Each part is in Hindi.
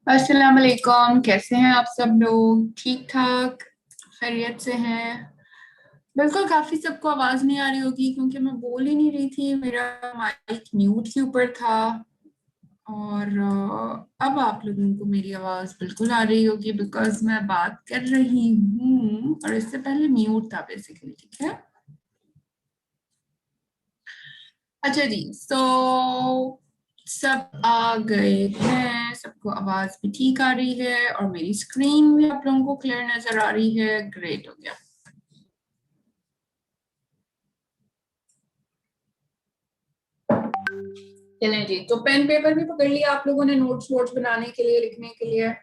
अस्सलाम वालेकुम। कैसे हैं आप सब लोग? ठीक ठाक, खैरियत से हैं? बिल्कुल। काफी सबको आवाज नहीं आ रही होगी क्योंकि मैं बोल ही नहीं रही थी, मेरा माइक म्यूट के ऊपर था। और अब आप लोगों को मेरी आवाज बिल्कुल आ रही होगी बिकॉज मैं बात कर रही हूँ और इससे पहले म्यूट था बेसिकली। ठीक है। अच्छा जी। सब आ गए हैं, सबको आवाज भी ठीक आ रही है और मेरी स्क्रीन भी आप लोगों को क्लियर नजर आ रही है। ग्रेट हो गया। चलें जी, तो पेन पेपर भी पकड़ लिया आप लोगों ने नोट्स वोट्स बनाने के लिए, लिखने के लिए?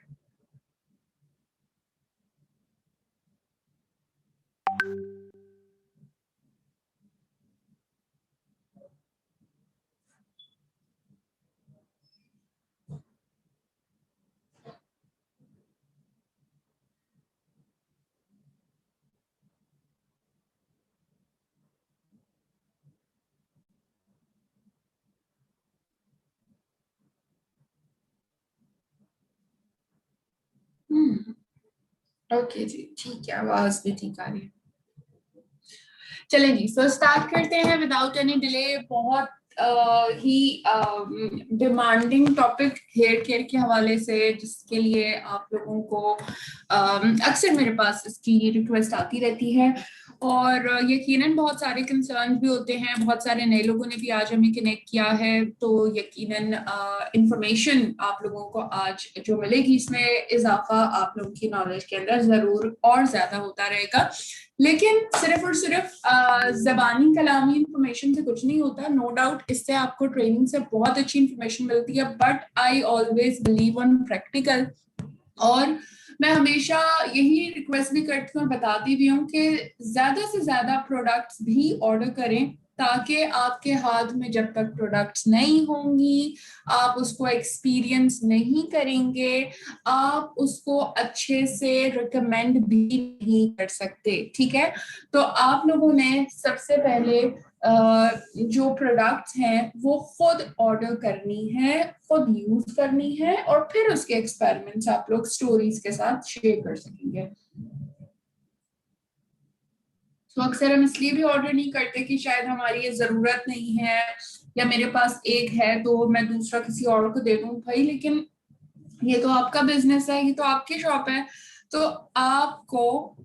हम्म। ओके जी, ठीक है, आवाज भी ठीक आ रही है। चलें जी, सो स्टार्ट करते हैं विदाउट एनी डिले। बहुत ही डिमांडिंग टॉपिक हेयर केयर के हवाले से, जिसके लिए आप लोगों को अक्सर मेरे पास इसकी रिक्वेस्ट आती रहती है। और यकीनन बहुत सारे कंसर्न भी होते हैं, बहुत सारे नए लोगों ने भी आज हमें कनेक्ट किया है, तो यकीनन इंफॉर्मेशन आप लोगों को आज जो मिलेगी इसमें इजाफा आप लोगों की नॉलेज के अंदर जरूर और ज्यादा होता रहेगा। लेकिन सिर्फ और सिर्फ जबानी कलामी इंफॉर्मेशन से कुछ नहीं होता। नो डाउट इससे आपको ट्रेनिंग से बहुत अच्छी इंफॉर्मेशन मिलती है, but I always believe on practical. और मैं हमेशा यही रिक्वेस्ट भी करती हूँ और बताती भी हूँ कि ज्यादा से ज्यादा प्रोडक्ट्स भी ऑर्डर करें, ताकि आपके हाथ में जब तक प्रोडक्ट्स नहीं होंगी, आप उसको एक्सपीरियंस नहीं करेंगे, आप उसको अच्छे से रिकमेंड भी नहीं कर सकते। ठीक है। तो आप लोगों ने सबसे पहले जो प्रोडक्ट्स हैं वो खुद ऑर्डर करनी है, खुद यूज करनी है, और फिर उसके एक्सपेरिमेंट्स आप लोग स्टोरीज के साथ शेयर कर सकेंगे। तो अक्सर हम इसलिए भी ऑर्डर नहीं करते कि शायद हमारी ये जरूरत नहीं है, या मेरे पास एक है तो मैं दूसरा किसी और को दे दूं। भाई लेकिन ये तो आपका बिजनेस है, ये तो आपकी शॉप है, तो आपको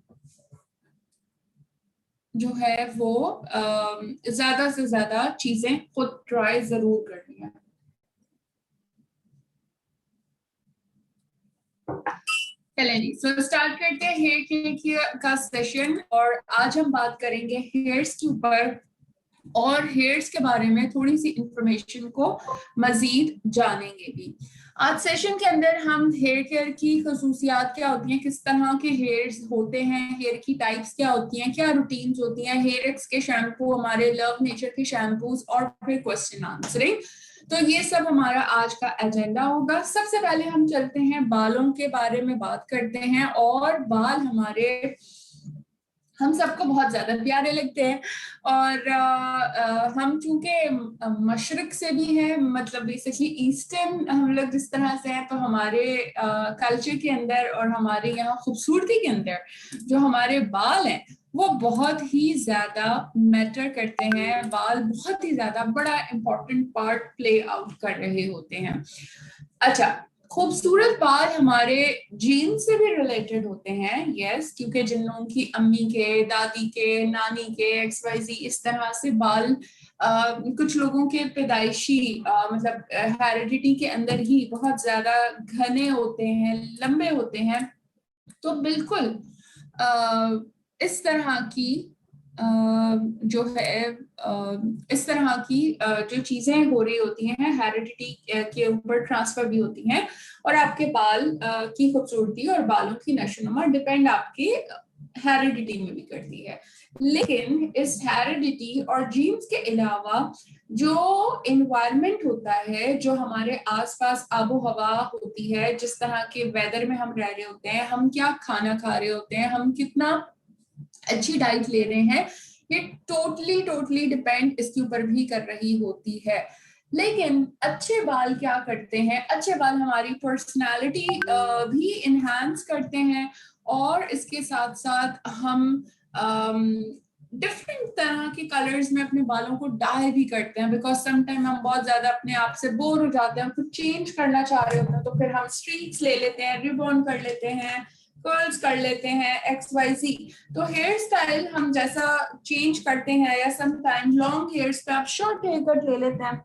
जो है वो ज्यादा से ज्यादा चीजें खुद ट्राई जरूर करनी है। चलें जी, सो स्टार्ट करते हैं हेयर केयर का सेशन। और आज हम बात करेंगे हेयर्स के ऊपर, और हेयर्स के बारे में थोड़ी सी इंफॉर्मेशन को मजीद जानेंगे भी। आज सेशन के अंदर हम हेयर केयर की खसूसियात क्या होती हैं, किस तरह के हेयर्स होते हैं, हेयर की टाइप्स क्या होती हैं, क्या रूटीन्स होती हैं, हेयर एक्स के शैम्पू, हमारे लव नेचर के शैम्पूज, और फिर क्वेश्चन आंसरिंग। तो ये सब हमारा आज का एजेंडा होगा। सबसे पहले हम चलते हैं बालों के बारे में बात करते हैं। और बाल हमारे हम सबको बहुत ज्यादा प्यारे लगते हैं। और हम चूंकि मशरक से भी हैं, मतलब बेसिकली ईस्टर्न हम लोग जिस तरह से हैं, तो हमारे कल्चर के अंदर और हमारे यहाँ खूबसूरती के अंदर जो हमारे बाल हैं वो बहुत ही ज्यादा मैटर करते हैं। बाल बहुत ही ज्यादा बड़ा इंपॉर्टेंट पार्ट प्ले आउट कर रहे होते हैं। अच्छा, खूबसूरत बाल हमारे जीन से भी रिलेटेड होते हैं। यस, क्योंकि जिन लोगों की अम्मी के, दादी के, नानी के, XYZ इस तरह से बाल कुछ लोगों के पैदाइशी मतलब हेरिडिटी के अंदर ही बहुत ज्यादा घने होते हैं, लंबे होते हैं। तो बिल्कुल इस तरह की जो है इस तरह की जो चीजें हो रही होती हैं हेरिडिटी के ऊपर ट्रांसफर भी होती हैं, और आपके बाल की खूबसूरती और बालों की नशोनुमा डिपेंड आपके हेरिडिटी में भी करती है। लेकिन इस हेरिडिटी और जीन्स के अलावा जो इन्वायरमेंट होता है, जो हमारे आसपास आबो हवा होती है, जिस तरह के वेदर में हम रह रहे होते हैं, हम क्या खाना खा रहे होते हैं, हम कितना अच्छी डाइट ले रहे हैं, ये टोटली टोटली डिपेंड इसके ऊपर भी कर रही होती है। लेकिन अच्छे बाल क्या करते हैं, अच्छे बाल हमारी पर्सनालिटी भी इन्हांस करते हैं, और इसके साथ साथ हम डिफरेंट तरह के कलर्स में अपने बालों को डाई भी करते हैं, बिकॉज समटाइम हम बहुत ज्यादा अपने आप से बोर हो जाते हैं, कुछ चेंज करना चाह रहे होते हैं, तो फिर हम स्ट्रीक्स ले लेते हैं, रिबॉन कर लेते हैं, कर्ल्स कर लेते हैं, XYZ। तो हेयर स्टाइल हम जैसा चेंज करते हैं, या समटाइम लॉन्ग हेयर्स पे आप शॉर्ट हेयर कट ले लेते हैं,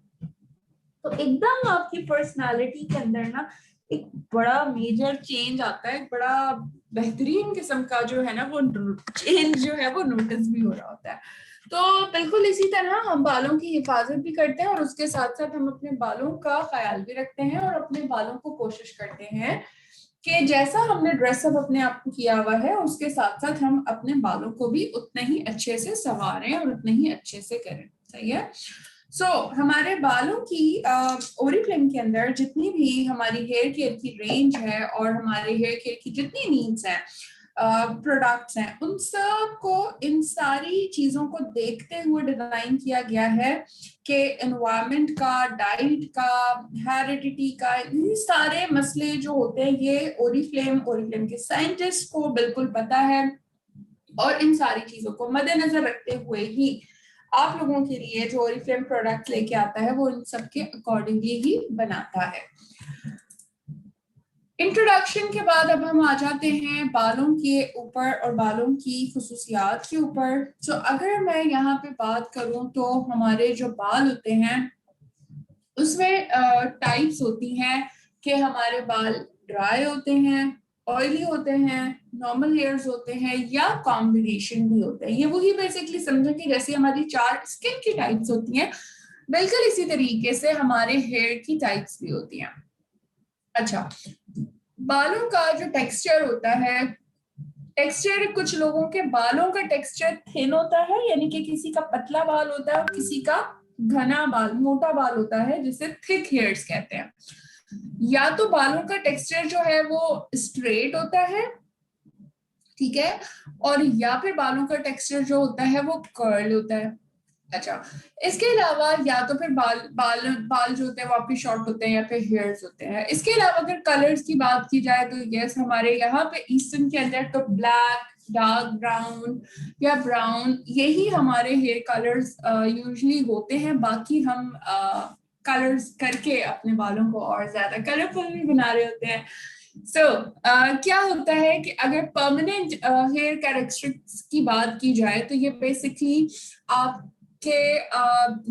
तो एकदम आपकी पर्सनालिटी के अंदर ना एक बड़ा मेजर चेंज आता है, एक बड़ा बेहतरीन किस्म का जो है ना वो चेंज जो है वो नोटिस भी हो रहा होता है। तो बिल्कुल इसी तरह हम बालों की हिफाजत भी करते हैं, और उसके साथ साथ हम अपने बालों का ख्याल भी रखते हैं, और अपने बालों को कोशिश करते हैं कि जैसा हमने ड्रेसअप अपने आप को किया हुआ है, उसके साथ साथ हम अपने बालों को भी उतने ही अच्छे से संवारें और उतने ही अच्छे से करें। सही है। हमारे बालों की ओरिफ्लेम के अंदर जितनी भी हमारी हेयर केयर की रेंज है, और हमारे हेयर केयर की जितनी नीड्स हैं, प्रोडक्ट्स हैं, उन सब को, इन सारी चीजों को देखते हुए डिजाइन किया गया है कि एनवायरनमेंट का, डाइट का, हेरिडिटी का, ये सारे मसले जो होते हैं ये ओरिफ्लेम के साइंटिस्ट को बिल्कुल पता है, और इन सारी चीजों को मद्देनजर रखते हुए ही आप लोगों के लिए जो ओरिफ्लेम प्रोडक्ट लेके आता है वो इन सब के अकॉर्डिंगली ही बनाता है। इंट्रोडक्शन के बाद अब हम आ जाते हैं बालों के ऊपर और बालों की खुसूसियात के ऊपर। अगर मैं यहाँ पे बात करूं तो हमारे जो बाल होते हैं उसमें टाइप्स होती हैं कि हमारे बाल ड्राई होते हैं, ऑयली होते हैं, नॉर्मल हेयर्स होते हैं, या कॉम्बिनेशन भी होते हैं। ये वही बेसिकली समझो कि जैसे हमारी 4 स्किन की टाइप्स होती हैं, बिल्कुल इसी तरीके से हमारे हेयर की टाइप्स भी होती हैं। अच्छा, बालों का जो टेक्सचर होता है, टेक्सचर कुछ लोगों के बालों का टेक्सचर थिन होता है, यानी कि किसी का पतला बाल होता है और किसी का घना बाल, मोटा बाल होता है, जिसे थिक हेयर्स कहते हैं। या तो बालों का टेक्सचर जो है वो स्ट्रेट होता है, ठीक है, और या फिर बालों का टेक्सचर जो होता है वो कर्ल होता है। अच्छा, इसके अलावा या तो फिर बाल बाल बाल जो होते हैं वो आपके शॉर्ट होते हैं या फिर हेयर्स होते हैं। इसके अलावा अगर कलर्स की बात की जाए तो यस, हमारे यहाँ पे ईस्टर्न के अंदर तो ब्लैक, डार्क ब्राउन या ब्राउन, यही हमारे हेयर कलर्स यूजुअली होते हैं। बाकी हम कलर्स करके अपने बालों को और ज्यादा कलरफुल भी बना रहे होते हैं। क्या होता है कि अगर परमानेंट हेयर कैरेक्टरिस्टिक्स की बात की जाए तो ये बेसिकली आपके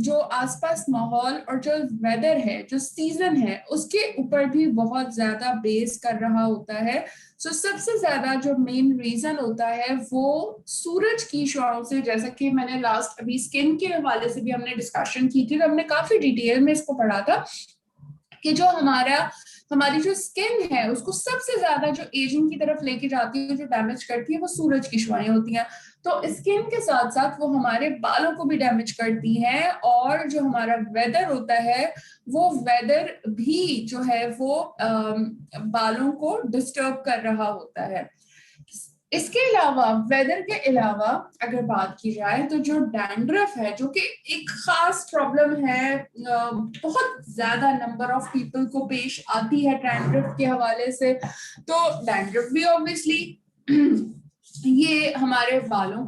जो आसपास माहौल और जो वेदर है, जो सीजन है, उसके ऊपर भी बहुत ज्यादा बेस कर रहा होता है। सबसे ज्यादा जो मेन रीजन होता है वो सूरज की शुआओं से, जैसा कि मैंने लास्ट अभी स्किन के हवाले से भी हमने डिस्कशन की थी, तो हमने काफी डिटेल में इसको पढ़ा था कि जो हमारी जो स्किन है उसको सबसे ज्यादा जो एजिंग की तरफ लेके जाती है, जो डैमेज करती है, वो सूरज की शुआएं होती हैं। तो स्किन के साथ साथ वो हमारे बालों को भी डैमेज करती हैं, और जो हमारा वेदर होता है वो वेदर भी जो है वो बालों को डिस्टर्ब कर रहा होता है। इसके अलावा, वेदर के अलावा अगर बात की जाए तो जो डैंड्रफ है, जो कि एक खास प्रॉब्लम है, बहुत ज्यादा नंबर ऑफ पीपल को पेश आती है डैंड्रफ के हवाले से। तो डैंड्रफ भी ऑब्वियसली ये हमारे बालों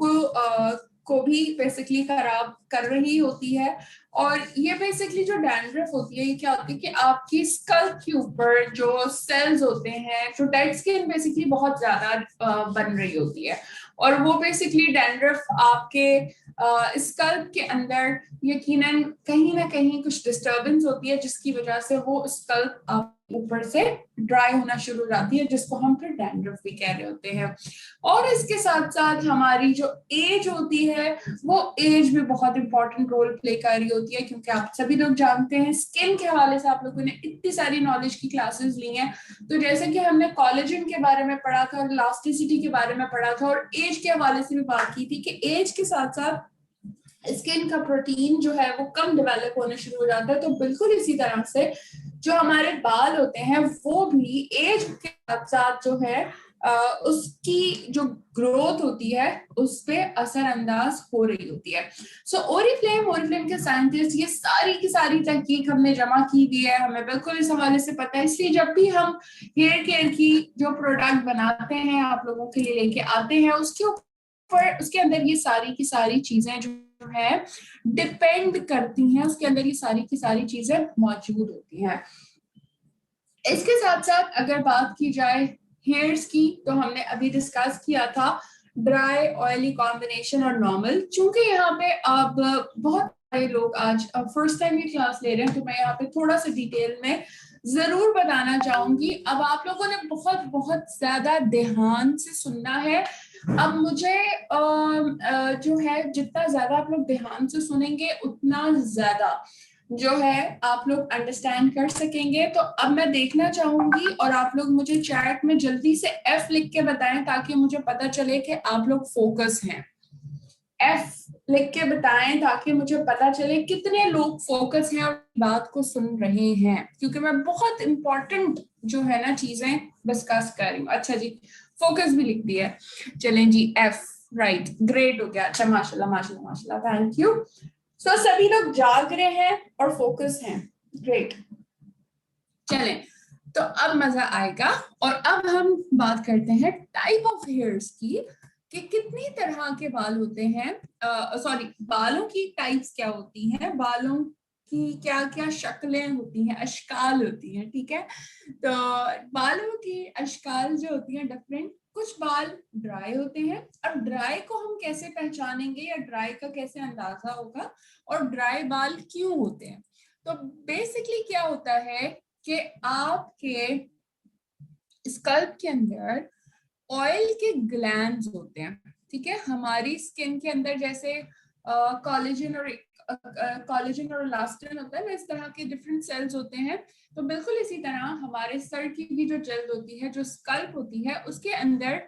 को भी बेसिकली खराब कर रही होती है। और ये बेसिकली जो डैंड्रफ होती है, ये क्या होती है कि आपकी स्कल के ऊपर जो सेल्स होते हैं, जो डेड स्किन बेसिकली बहुत ज्यादा बन रही होती है, और वो बेसिकली डैंड्रफ आपके स्कल के अंदर यकीनन कहीं ना कहीं कुछ डिस्टर्बेंस होती है, जिसकी वजह से वो स्कल ऊपर से ड्राई होना शुरू हो जाती है, जिसको हम फिर डैंड्रफ भी कह रहे होते हैं। और इसके साथ साथ हमारी जो एज होती है, वो एज भी बहुत इंपॉर्टेंट रोल प्ले कर रही होती है, क्योंकि आप सभी लोग जानते हैं स्किन के हवाले से आप लोगों ने इतनी सारी नॉलेज की क्लासेस ली हैं। तो जैसे कि हमने कोलेजन के बारे में पढ़ा था और इलास्टिसिटी के बारे में पढ़ा था, और एज के हवाले से भी बात की थी कि एज के साथ साथ स्किन का प्रोटीन जो है वो कम डेवलप होने शुरू हो जाता है। तो बिल्कुल इसी तरह से जो हमारे बाल होते हैं वो भी एज के साथ साथ जो है उसकी जो ग्रोथ होती है उस पे असरअंदाज हो रही होती है। सो ओरिफ्लेम के साइंटिस्ट, ये सारी की सारी तहकीक हमने जमा की हुई है, हमें बिल्कुल इस हवाले से पता है। इसलिए जब भी हम हेयर केयर की जो प्रोडक्ट बनाते हैं, आप लोगों के लिए लेके आते हैं, उसके ऊपर उसके अंदर ये सारी की सारी चीजें जो है डिपेंड करती हैं, उसके अंदर ये सारी की सारी चीजें मौजूद होती हैं। इसके साथ साथ अगर बात की जाए हेयर्स की, तो हमने अभी डिस्कस किया था ड्राई ऑयली कॉम्बिनेशन और नॉर्मल। चूंकि यहाँ पे अब बहुत सारे लोग आज फर्स्ट टाइम ये क्लास ले रहे हैं, तो मैं यहाँ पे थोड़ा सा डिटेल में जरूर बताना चाहूंगी। अब आप लोगों ने बहुत बहुत ज्यादा ध्यान से सुनना है। अब मुझे जो है, जितना ज्यादा आप लोग ध्यान से सुनेंगे उतना ज्यादा जो है आप लोग अंडरस्टैंड कर सकेंगे। तो अब मैं देखना चाहूंगी और आप लोग मुझे चैट में जल्दी से F लिख के बताएं, ताकि मुझे पता चले कि आप लोग फोकस हैं। F लिख के बताएं ताकि मुझे पता चले कितने लोग फोकस हैं और बात को सुन रहे हैं, क्योंकि मैं बहुत इंपॉर्टेंट जो है ना चीजें डिस्कस कर रही हूँ। अच्छा जी, फोकस भी लिख दिया। चलें जी, F राइट, ग्रेट हो गया। अच्छा, माशाल्लाह माशाल्लाह माशाल्लाह, थैंक यू। सो सभी लोग जाग रहे हैं और फोकस हैं, ग्रेट। चलें, तो अब मजा आएगा। और अब हम बात करते हैं टाइप ऑफ हेयर्स की, कि कितनी तरह के बाल होते हैं। सॉरी, बालों की टाइप्स क्या होती हैं, बालों की क्या क्या शक्लें होती हैं, अशकाल होती हैं, ठीक है। तो बालों की अशकाल जो होती हैं डिफरेंट। कुछ बाल ड्राई होते हैं। अब ड्राई को हम कैसे पहचानेंगे, या ड्राई का कैसे अंदाजा होगा, और ड्राई बाल क्यों होते हैं। तो बेसिकली क्या होता है कि आपके स्कल्प के अंदर ऑयल के ग्लैंड्स होते हैं, ठीक है। हमारी स्किन के अंदर जैसे कॉलेजन और इलास्टिन होता है, इस तरह के डिफरेंट सेल्स होते हैं। तो बिल्कुल इसी तरह हमारे सर की भी जो जल्द होती है, जो स्कल्प होती है, उसके अंदर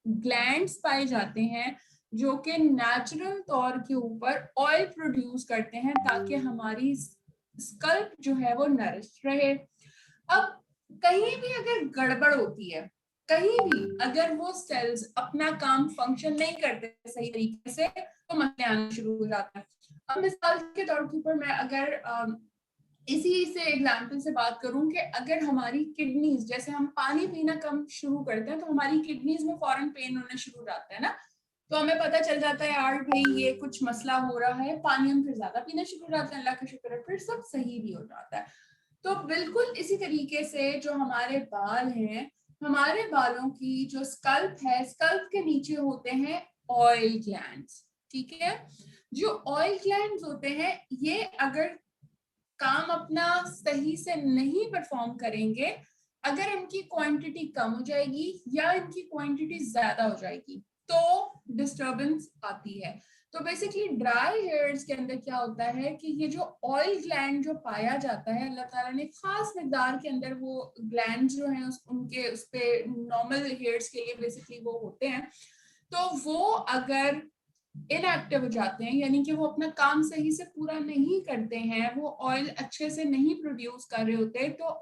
ग्लैंड्स पाए जाते हैं, जो कि नेचुरल तौर के ऊपर ऑयल प्रोड्यूस करते हैं, ताकि हमारी स्कल्प जो है वो नरिश रहे। अब कहीं भी अगर गड़बड़ होती है, कहीं भी अगर वो सेल्स अपना काम फंक्शन नहीं करते सही तरीके से, तो मसले आने शुरू हो जाते हैं। अब मिसाल के तौर के ऊपर मैं अगर इसी से एग्जाम्पल से बात करूं, कि अगर हमारी किडनीज, जैसे हम पानी पीना कम शुरू करते हैं, तो हमारी किडनीज में फौरन पेन होना शुरू हो जाता है ना। तो हमें पता चल जाता है यार भाई ये कुछ मसला हो रहा है, पानी हम फिर ज्यादा पीना शुरू हो जाते हैं, अल्लाह का शुक्र है फिर सब सही भी हो जाता है। तो बिल्कुल इसी तरीके से जो हमारे बाल हैं, हमारे बालों की जो स्कल्प है, स्कल्प के नीचे होते हैं ऑयल ग्लैंड्स, ठीक है। जो ऑयल ग्लैंड्स होते हैं, ये अगर काम अपना सही से नहीं परफॉर्म करेंगे, अगर इनकी क्वांटिटी कम हो जाएगी या इनकी क्वांटिटी ज्यादा हो जाएगी, तो डिस्टरबेंस आती है। तो बेसिकली ड्राई हेयर्स के अंदर क्या होता है कि ये जो ऑयल ग्लैंड जो पाया जाता है, अल्लाह ताला ने खास मिकदार के अंदर वो ग्लैंड जो हैं उनके उस पे नॉर्मल हेयर्स के लिए बेसिकली वो होते हैं। तो वो अगर इनएक्टिव हो जाते हैं, यानी कि वो अपना काम सही से पूरा नहीं करते हैं, वो ऑयल अच्छे से नहीं प्रोड्यूस कर रहे होते, तो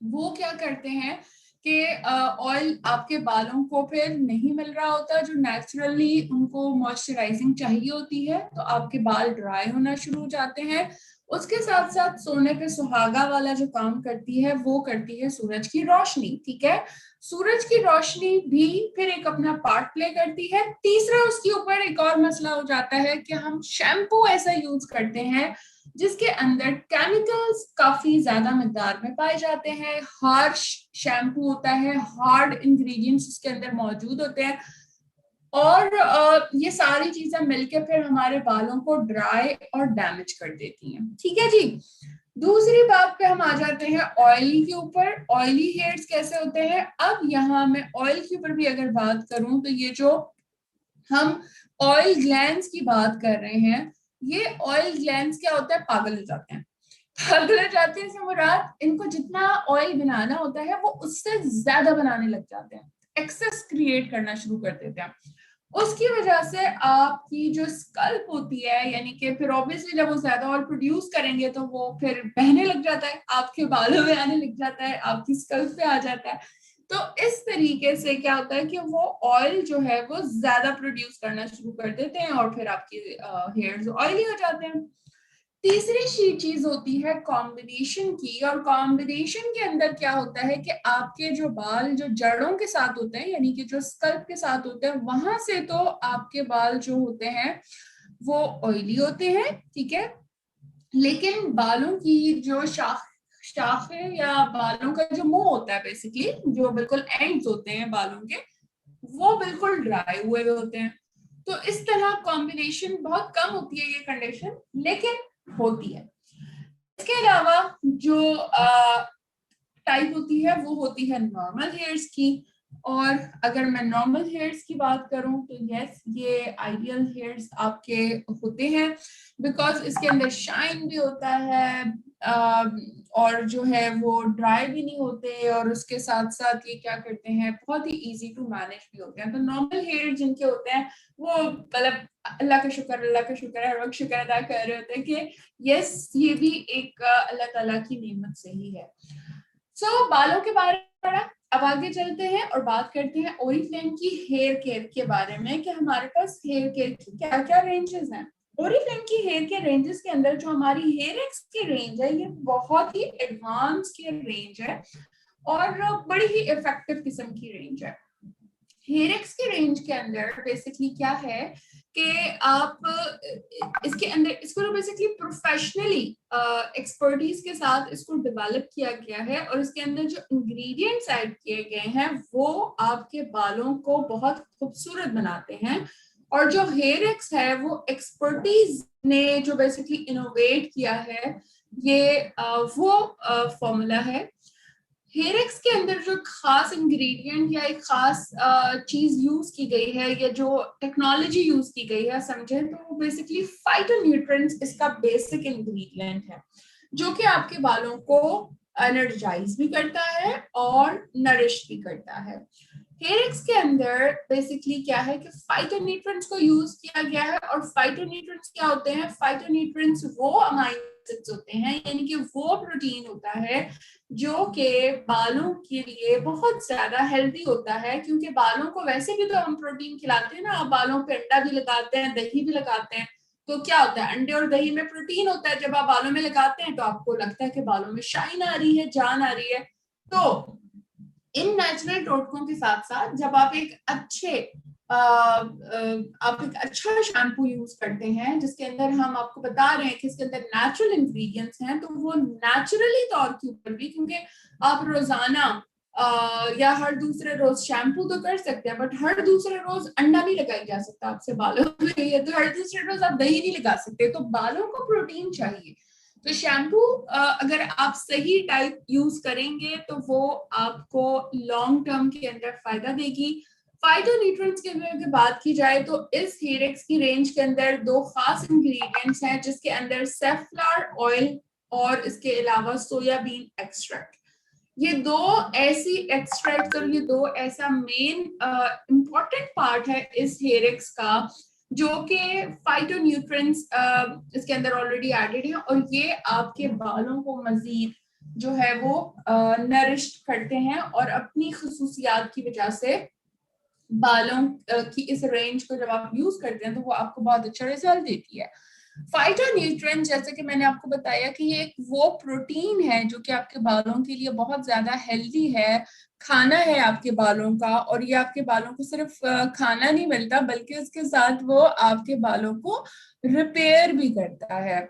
वो क्या करते हैं कि ऑयल आपके बालों को फिर नहीं मिल रहा होता जो नेचुरली उनको मॉइस्चराइजिंग चाहिए होती है, तो आपके बाल ड्राई होना शुरू हो जाते हैं। उसके साथ साथ सोने पे सुहागा वाला जो काम करती है, वो करती है सूरज की रोशनी, ठीक है। सूरज की रोशनी भी फिर एक अपना पार्ट प्ले करती है। तीसरा उसके ऊपर एक और मसला हो जाता है कि हम शैम्पू ऐसा यूज करते हैं जिसके अंदर केमिकल्स काफी ज्यादा मिकदार में पाए जाते हैं, हार्श शैम्पू होता है, हार्ड इंग्रेडिएंट्स इसके अंदर मौजूद होते हैं, और ये सारी चीजें मिलकर फिर हमारे बालों को ड्राई और डैमेज कर देती हैं, ठीक है जी। दूसरी बात पे हम आ जाते हैं ऑयली के ऊपर। ऑयली हेयर्स कैसे होते हैं। अब यहाँ मैं ऑयल के ऊपर भी अगर बात करूं, तो ये जो हम ऑयल ग्लैंड्स की बात कर रहे हैं, ये ऑयल ग्लैंड्स क्या होता है, पागल हो जाते हैं। पागल हो जाते हैं से मुराद, इनको जितना ऑयल बनाना होता है वो उससे ज्यादा बनाने लग जाते हैं, एक्सेस क्रिएट करना शुरू कर देते हैं। उसकी वजह से आपकी जो स्कल्प होती है, यानी कि फिर ऑब्वियसली जब वो ज्यादा ऑयल प्रोड्यूस करेंगे तो वो फिर बहने लग जाता है, आपके बालों में आने लग जाता है, आपकी स्कल्प पे आ जाता है। तो इस तरीके से क्या होता है कि वो ऑयल जो है वो ज्यादा प्रोड्यूस करना शुरू कर देते हैं और फिर आपके हेयर्स ऑयली हो जाते हैं। तीसरी चीज होती है कॉम्बिनेशन की, और कॉम्बिनेशन के अंदर क्या होता है कि आपके जो बाल जो जड़ों के साथ होते हैं, यानी कि जो स्कल्प के साथ होते हैं, वहां से तो आपके बाल जो होते हैं वो ऑयली होते हैं, ठीक है, लेकिन बालों की जो शाखे या बालों का जो मुंह होता है, बेसिकली जो बिल्कुल एंड्स होते हैं बालों के, वो बिल्कुल ड्राई हुए हुए होते हैं। तो इस तरह कॉम्बिनेशन बहुत कम होती है ये कंडीशन, लेकिन होती है। इसके अलावा जो टाइप होती है वो होती है नॉर्मल हेयर्स की। और अगर मैं नॉर्मल हेयर्स की बात करूं तो यस, ये आइडियल हेयर्स आपके होते हैं, बिकॉज इसके अंदर शाइन भी होता है, और जो है वो ड्राई भी नहीं होते, और उसके साथ साथ ये क्या करते हैं, बहुत ही इजी टू मैनेज भी होते हैं। तो नॉर्मल हेयर जिनके होते हैं वो मतलब अल्लाह का शुक्र है, हर वक्त शुक्र अदा कर रहे होते हैं कि यस, ये भी एक अल्लाह ताला की नेमत से ही है। बालों के बारे में अब आगे चलते हैं और बात करते हैं ओरिफ्लेम की हेयर केयर के बारे में, कि हमारे पास हेयर केयर की क्या क्या रेंजेस हैं। ओरिफ्लेम की हेयर केयर रेंजेस के अंदर जो हमारी हेयर एक्स की रेंज है, ये बहुत ही एडवांस की रेंज है और बड़ी ही इफेक्टिव किस्म की रेंज है। हेयर एक्स की रेंज के अंदर बेसिकली क्या है कि आप इसके अंदर इसको बेसिकली प्रोफेशनली एक्सपर्टीज के साथ इसको डेवलप किया गया है, और इसके अंदर जो इंग्रेडिएंट्स ऐड किए गए हैं वो आपके बालों को बहुत खूबसूरत बनाते हैं। और जो हेयर एक्स है वो एक्सपर्टीज ने जो बेसिकली इनोवेट किया है, ये वो फॉर्मूला है। हेयर एक्स के अंदर जो खास इंग्रेडिएंट या एक खास चीज यूज की गई है, या जो टेक्नोलॉजी यूज की गई है समझे, तो बेसिकली फाइटोन्यूट्रिएंट्स इसका बेसिक इंग्रेडिएंट है, जो कि आपके बालों को एनर्जाइज भी करता है और नरिश भी करता है। हेयर एक्स के अंदर बेसिकली क्या है कि फाइटोन्यूट्रिएंट्स को यूज किया गया है। और फाइटोन्यूट्रिएंट्स क्या होते हैं? फाइटोन्यूट्रिएंट्स वो अमाइनो एसिड्स होते हैं, यानी कि वो प्रोटीन होता है जो कि बालों के लिए बहुत ज्यादा हेल्दी होता है, क्योंकि बालों को वैसे भी तो हम प्रोटीन खिलाते हैं ना, आप बालों पे अंडा भी लगाते हैं, दही भी लगाते हैं, तो क्या होता है, अंडे और दही में प्रोटीन होता है, जब आप बालों में लगाते हैं तो आपको लगता है कि बालों में शाइन आ रही है, जान आ रही है। तो इन नेचुरल टोटकों के साथ साथ जब आप एक अच्छा शैम्पू यूज करते हैं, जिसके अंदर हम आपको बता रहे हैं कि इसके अंदर नेचुरल इंग्रेडिएंट्स हैं, तो वो नेचुरली तौर के ऊपर भी, क्योंकि आप रोजाना या हर दूसरे रोज शैम्पू तो कर सकते हैं, बट हर दूसरे रोज अंडा नहीं लगाया जा सकता आपसे बालों में, तो हर दूसरे रोज आप दही नहीं लगा सकते, तो बालों को प्रोटीन चाहिए। तो शैम्पू अगर आप सही टाइप यूज करेंगे तो वो आपको लॉन्ग टर्म के अंदर फायदा देगी। फाइटोन्यूट्रिएंट्स की बात की जाए तो इस हेयर एक्स की रेंज के अंदर दो खास इंग्रेडिएंट्स हैं, जिसके अंदर सेफ्लॉवर ऑयल और इसके अलावा सोयाबीन एक्सट्रैक्ट, ये दो ऐसी एक्सट्रैक्ट और ये दो ऐसा मेन इंपॉर्टेंट पार्ट है इस हेयर एक्स का, जो कि फाइटोन्यूट्रिएंट्स इसके अंदर ऑलरेडी एडेड है, और ये आपके बालों को मजीद जो है वो नरिश करते हैं, और अपनी खसूसियात की वजह से बालों की इस रेंज को जब आप यूज करते हैं तो वो आपको बहुत अच्छा रिजल्ट देती है। फाइटोन्यूट्रिएंट, जैसे कि मैंने आपको बताया कि ये एक वो प्रोटीन है जो कि आपके बालों के लिए बहुत ज्यादा हेल्दी है, खाना है आपके बालों का, और ये आपके बालों को सिर्फ खाना नहीं मिलता बल्कि उसके साथ वो आपके बालों को रिपेयर भी करता है।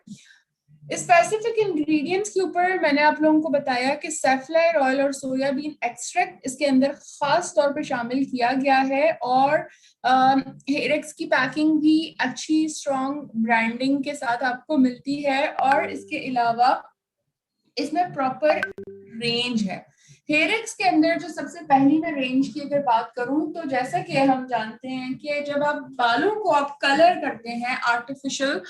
स्पेसिफिक इंग्रेडिएंट्स के ऊपर मैंने आप लोगों को बताया कि सैफलायर ऑयल और सोयाबीन एक्सट्रैक्ट इसके अंदर खास तौर पे शामिल किया गया है, और हेयर एक्स की पैकिंग भी अच्छी स्ट्रॉन्ग ब्रांडिंग के साथ आपको मिलती है, और इसके अलावा इसमें प्रॉपर रेंज है। हेयर एक्स के अंदर जो सबसे पहली मैं रेंज की अगर बात करूं तो जैसा कि हम जानते हैं कि जब आप बालों को आप कलर करते हैं आर्टिफिशियल,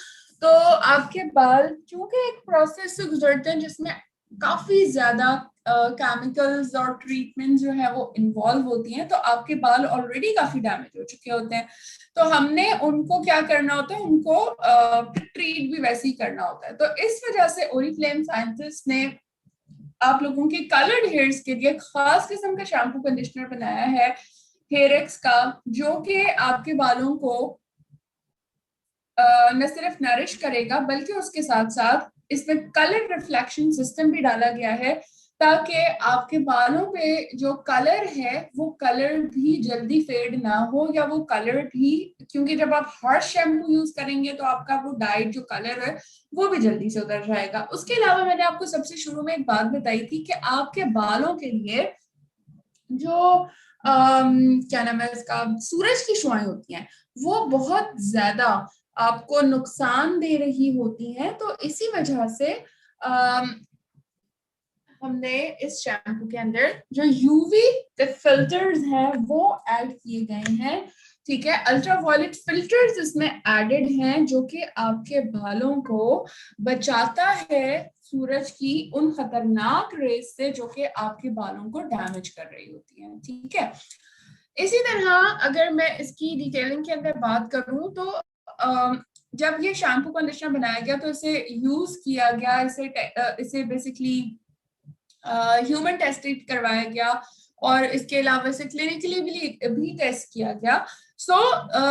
तो आपके बाल चूंकि एक प्रोसेस से गुजरते हैं जिसमें काफी ज्यादा केमिकल्स और ट्रीटमेंट जो है वो इन्वॉल्व होती हैं, तो आपके बाल ऑलरेडी काफी डैमेज हो चुके होते हैं, तो हमने उनको क्या करना होता है, उनको ट्रीट भी वैसे ही करना होता है। तो इस वजह से ओरिफ्लेम साइंटिस्ट ने आप लोगों के कलर्ड हेयर्स के लिए खास किस्म का शैम्पू कंडीशनर बनाया है हेयरेक्स का, जो कि आपके बालों को न सिर्फ नरिश करेगा बल्कि उसके साथ साथ इसमें कलर रिफ्लेक्शन सिस्टम भी डाला गया है, ताकि आपके बालों पे जो कलर है वो कलर भी जल्दी फेड ना हो, या वो कलर भी, क्योंकि जब आप हार्श शैम्पू यूज करेंगे तो आपका वो डाइड जो कलर है वो भी जल्दी से उतर जाएगा। उसके अलावा मैंने आपको सबसे शुरू में एक बात बताई थी कि आपके बालों के लिए जो क्या नाम है इसका, सूरज की शुआएं होती हैं वो बहुत ज्यादा आपको नुकसान दे रही होती हैं। तो इसी वजह से हमने इस शैम्पू के अंदर जो यूवी फिल्टर्स हैं वो ऐड किए गए हैं। ठीक है, अल्ट्रावायलेट फिल्टर्स इसमें एडेड हैं जो कि आपके बालों को बचाता है सूरज की उन खतरनाक रेज से जो कि आपके बालों को डैमेज कर रही होती हैं। ठीक है, इसी तरह अगर मैं इसकी डिटेलिंग के अंदर बात करूं तो जब ये शैम्पू कंडीशनर बनाया गया तो इसे यूज किया गया, इसे बेसिकली ह्यूमन टेस्टेड करवाया गया और इसके अलावा इसे क्लिनिकली भी टेस्ट किया गया।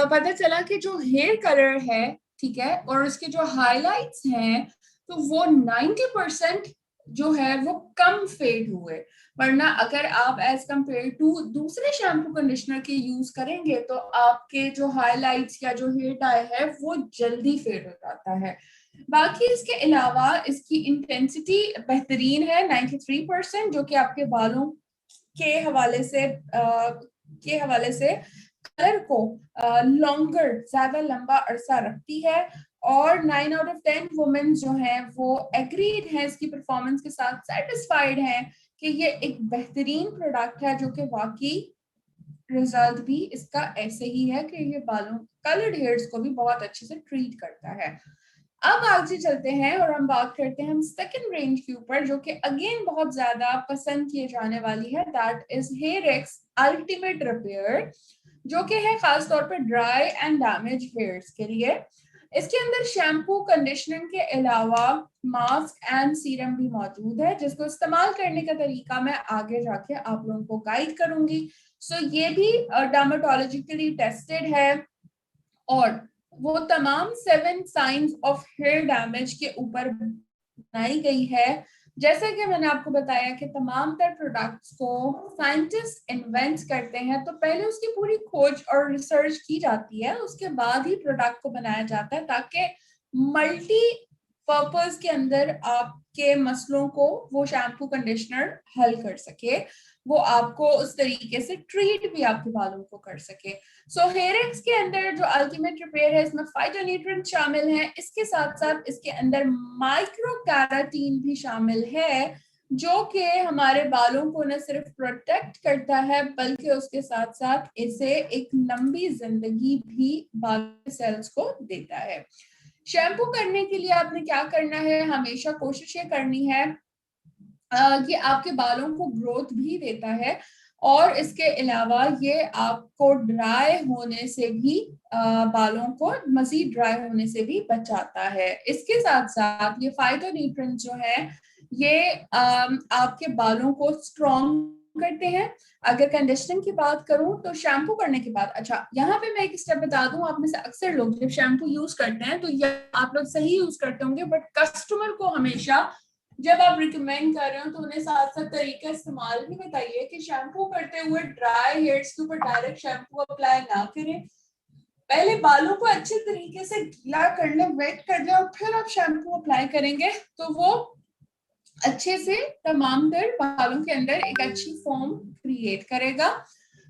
पता चला कि जो हेयर कलर है, ठीक है, और उसके जो हाइलाइट्स हैं तो वो 90% जो है वो कम फेड हुए, वरना अगर आप एज कम्पेयर टू दूसरे शैम्पू कंडीशनर के यूज करेंगे तो आपके जो हाइलाइट्स या जो हेयर डाई है वो जल्दी फेड हो जाता है। बाकी इसके अलावा इसकी इंटेंसिटी बेहतरीन है 93%, जो कि आपके बालों के हवाले से कलर को लॉन्गर, ज्यादा लंबा अरसा रखती है। और 9 आउट ऑफ 10 वुमेन जो हैं वो एग्रीड हैं इसकी परफॉर्मेंस के साथ, सेटिस्फाइड हैं कि ये एक बेहतरीन प्रोडक्ट है, जो कि वाकई रिजल्ट भी इसका ऐसे ही है कि ये बालों कलर्ड हेयर्स को भी बहुत अच्छे से ट्रीट करता है। अब आगे चलते हैं और हम बात करते हैं हम सेकंड रेंज के ऊपर, जो कि अगेन बहुत ज्यादा पसंद किए जाने वाली है, दैट इज हेयरेक्स अल्टीमेट रिपेयर, जो कि है खास तौर पर ड्राई एंड डैमेज हेयर्स के लिए। इसके अंदर शैम्पू कंडीशनिंग के अलावा मास्क एंड सीरम भी मौजूद है, जिसको इस्तेमाल करने का तरीका मैं आगे जाके आप लोगों को गाइड करूंगी। ये भी डर्मेटोलॉजिकली टेस्टेड है और वो तमाम 7 साइंस ऑफ हेयर डैमेज के ऊपर बनाई गई है। जैसे कि मैंने आपको बताया कि तमाम तर प्रोडक्ट्स को साइंटिस्ट इन्वेंट करते हैं तो पहले उसकी पूरी खोज और रिसर्च की जाती है, उसके बाद ही प्रोडक्ट को बनाया जाता है, ताकि मल्टी पर्पस के अंदर आपके मसलों को वो शैम्पू कंडीशनर हल कर सके, वो आपको उस तरीके से ट्रीट भी आपके बालों को कर सके। हेयरेक्स के अंदर जो अल्टीमेट रिपेयर है इसमें फाइटोन्यूट्रिएंट शामिल हैं, इसके साथ साथ इसके अंदर माइक्रो कैराटीन भी शामिल है, जो कि हमारे बालों को न सिर्फ प्रोटेक्ट करता है बल्कि उसके साथ साथ इसे एक लंबी जिंदगी भी बाल सेल्स को देता है। शैम्पू करने के लिए आपने क्या करना है, हमेशा कोशिश ये करनी है कि आपके बालों को ग्रोथ भी देता है और इसके अलावा ये आपको ड्राई होने से भी बालों को मजीद ड्राई होने से भी बचाता है। इसके साथ साथ ये फाइटोन्यूट्रिएंट जो है ये आपके बालों को स्ट्रॉन्ग करते हैं। अगर कंडीशनिंग की बात करूं तो शैम्पू करने के बाद, अच्छा यहाँ पे मैं एक स्टेप बता दूं, आप में से अक्सर लोग जब शैम्पू यूज करते हैं तो आप लोग सही यूज करते होंगे, बट कस्टमर को हमेशा जब आप रिकमेंड कर रहे हो तो उन्हें साथ साथ तरीका इस्तेमाल भी बताइए कि शैम्पू करते हुए ड्राई हेयर्स के ऊपर डायरेक्ट शैम्पू अप्लाई ना करें, पहले बालों को अच्छे तरीके से गीला कर ले, वेट कर ले और फिर आप शैम्पू अप्लाई करेंगे तो वो अच्छे से तमाम तर बालों के अंदर एक अच्छी फॉर्म क्रिएट करेगा।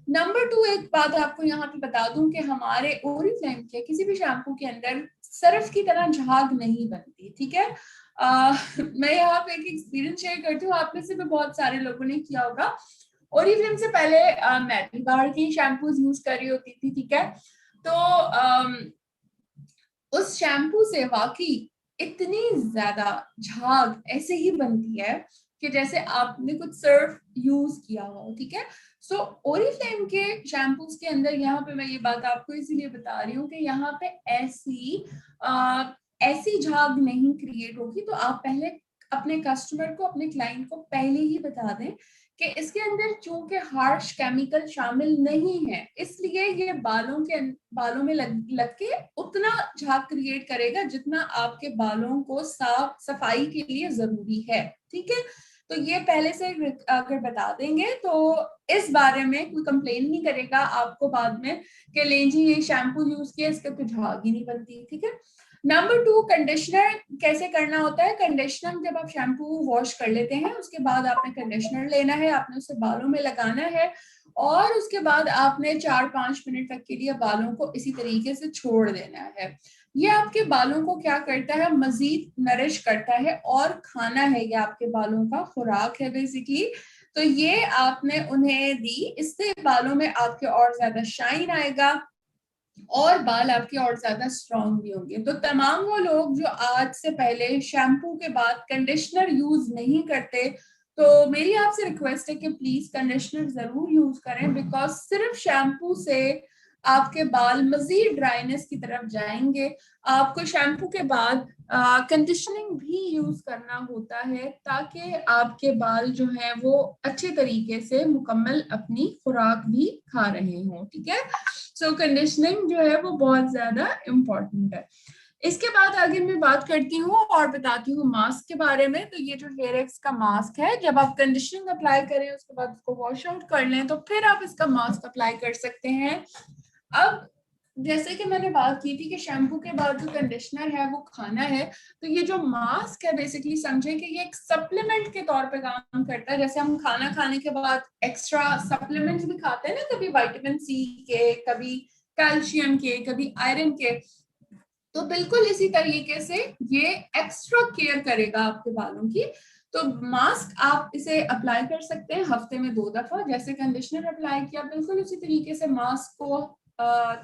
नंबर 2, एक बात आपको यहाँ पे बता दूं कि हमारे ओरिफ्लेम के किसी भी शैम्पू के अंदर सर्फ की तरह झाग नहीं बनती। ठीक है, मैं यहाँ पे एक एक्सपीरियंस शेयर करती हूँ, आप में से भी बहुत सारे लोगों ने किया होगा। ओरिफ्लेम से पहले मैं भी बाहर की शैम्पूज यूज कर रही होती थी। ठीक है, तो उस शैम्पू से वाकई इतनी ज्यादा झाग ऐसे ही बनती है कि जैसे आपने कुछ सर्फ यूज किया हो। ठीक है, ओरिफ्लेम के शैम्पूज के अंदर, यहाँ पे मैं ये बात आपको इसीलिए बता रही हूँ कि यहाँ पे ऐसी झाग नहीं क्रिएट होगी, तो आप पहले अपने कस्टमर को, अपने क्लाइंट को पहले ही बता दें कि इसके अंदर चूंकि हार्श केमिकल शामिल नहीं है, इसलिए ये बालों में लग के उतना झाग क्रिएट करेगा जितना आपके बालों को साफ सफाई के लिए जरूरी है। ठीक है, तो ये पहले से अगर बता देंगे तो इस बारे में कोई कंप्लेन नहीं करेगा आपको बाद में कि लें जी ये शैम्पू यूज किया, इसके तो झाग ही नहीं बनती। ठीक है, नंबर 2, कंडीशनर कैसे करना होता है। कंडीशनर जब आप शैम्पू वॉश कर लेते हैं उसके बाद आपने कंडीशनर लेना है, आपने उसे बालों में लगाना है और उसके बाद आपने 4-5 मिनट तक के लिए बालों को इसी तरीके से छोड़ देना है। ये आपके बालों को क्या करता है, मजीद नरिश करता है और खाना है, ये आपके बालों का खुराक है बेसिकली। तो ये आपने उन्हें दी, इससे बालों में आपके और ज्यादा शाइन आएगा और बाल आपके और ज्यादा स्ट्रॉन्ग भी होंगे। तो तमाम वो लोग जो आज से पहले शैम्पू के बाद कंडीशनर यूज नहीं करते, तो मेरी आपसे रिक्वेस्ट है कि प्लीज कंडीशनर जरूर यूज करें, बिकॉज सिर्फ शैम्पू से आपके बाल मजीद ड्राइनेस की तरफ जाएंगे। आपको शैम्पू के बाद कंडीशनिंग भी यूज करना होता है ताकि आपके बाल जो हैं वो अच्छे तरीके से मुकम्मल अपनी खुराक भी खा रहे हों। ठीक है, सो कंडीशनिंग जो है वो बहुत ज्यादा इम्पोर्टेंट है। इसके बाद आगे मैं बात करती हूँ और बताती हूँ मास्क के बारे में। तो ये जो हेयर एक्स का मास्क है, जब आप कंडीशनिंग अप्लाई करें उसके बाद उसको वॉश आउट कर लें तो फिर आप इसका मास्क अप्लाई कर सकते हैं। अब जैसे कि मैंने बात की थी कि शैम्पू के बाद जो कंडीशनर है वो खाना है, तो ये जो मास्क है बेसिकली समझे कि ये एक सप्लीमेंट के तौर पे काम करता है। जैसे हम खाना खाने के बाद एक्स्ट्रा सप्लीमेंट्स भी खाते हैं ना, कभी विटामिन सी के, कभी कैल्शियम के, कभी आयरन के, तो बिल्कुल इसी तरीके से ये एक्स्ट्रा केयर करेगा आपके बालों की। तो मास्क आप इसे अप्लाई कर सकते हैं हफ्ते में 2 दफा। जैसे कंडीशनर अप्लाई किया बिल्कुल उसी तरीके से मास्क को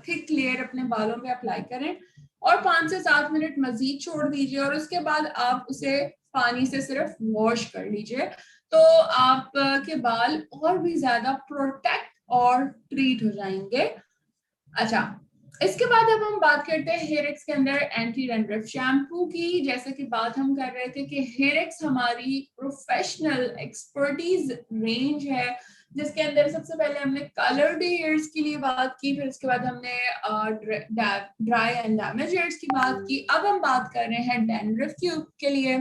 थिक लेयर अपने बालों में अप्लाई करें और 5 से 7 मिनट मजीद छोड़ दीजिए और उसके बाद आप उसे पानी से सिर्फ वॉश कर लीजिए, तो आपके बाल और भी ज्यादा प्रोटेक्ट और ट्रीट हो जाएंगे। अच्छा, इसके बाद अब हम बात करते हैं हेयर एक्स के अंदर एंटी डैंड्रफ शैम्पू की। जैसे कि बात हम कर रहे थे कि हेयर एक्स हमारी प्रोफेशनल एक्सपर्टीज रेंज है, जिसके अंदर सबसे पहले हमने कलर्ड हेयर्स के लिए बात की, फिर उसके बाद हमने ड्राई एंड डैमेज हेयर्स की बात की। अब हम बात कर रहे हैं डैंड्रफ के लिए।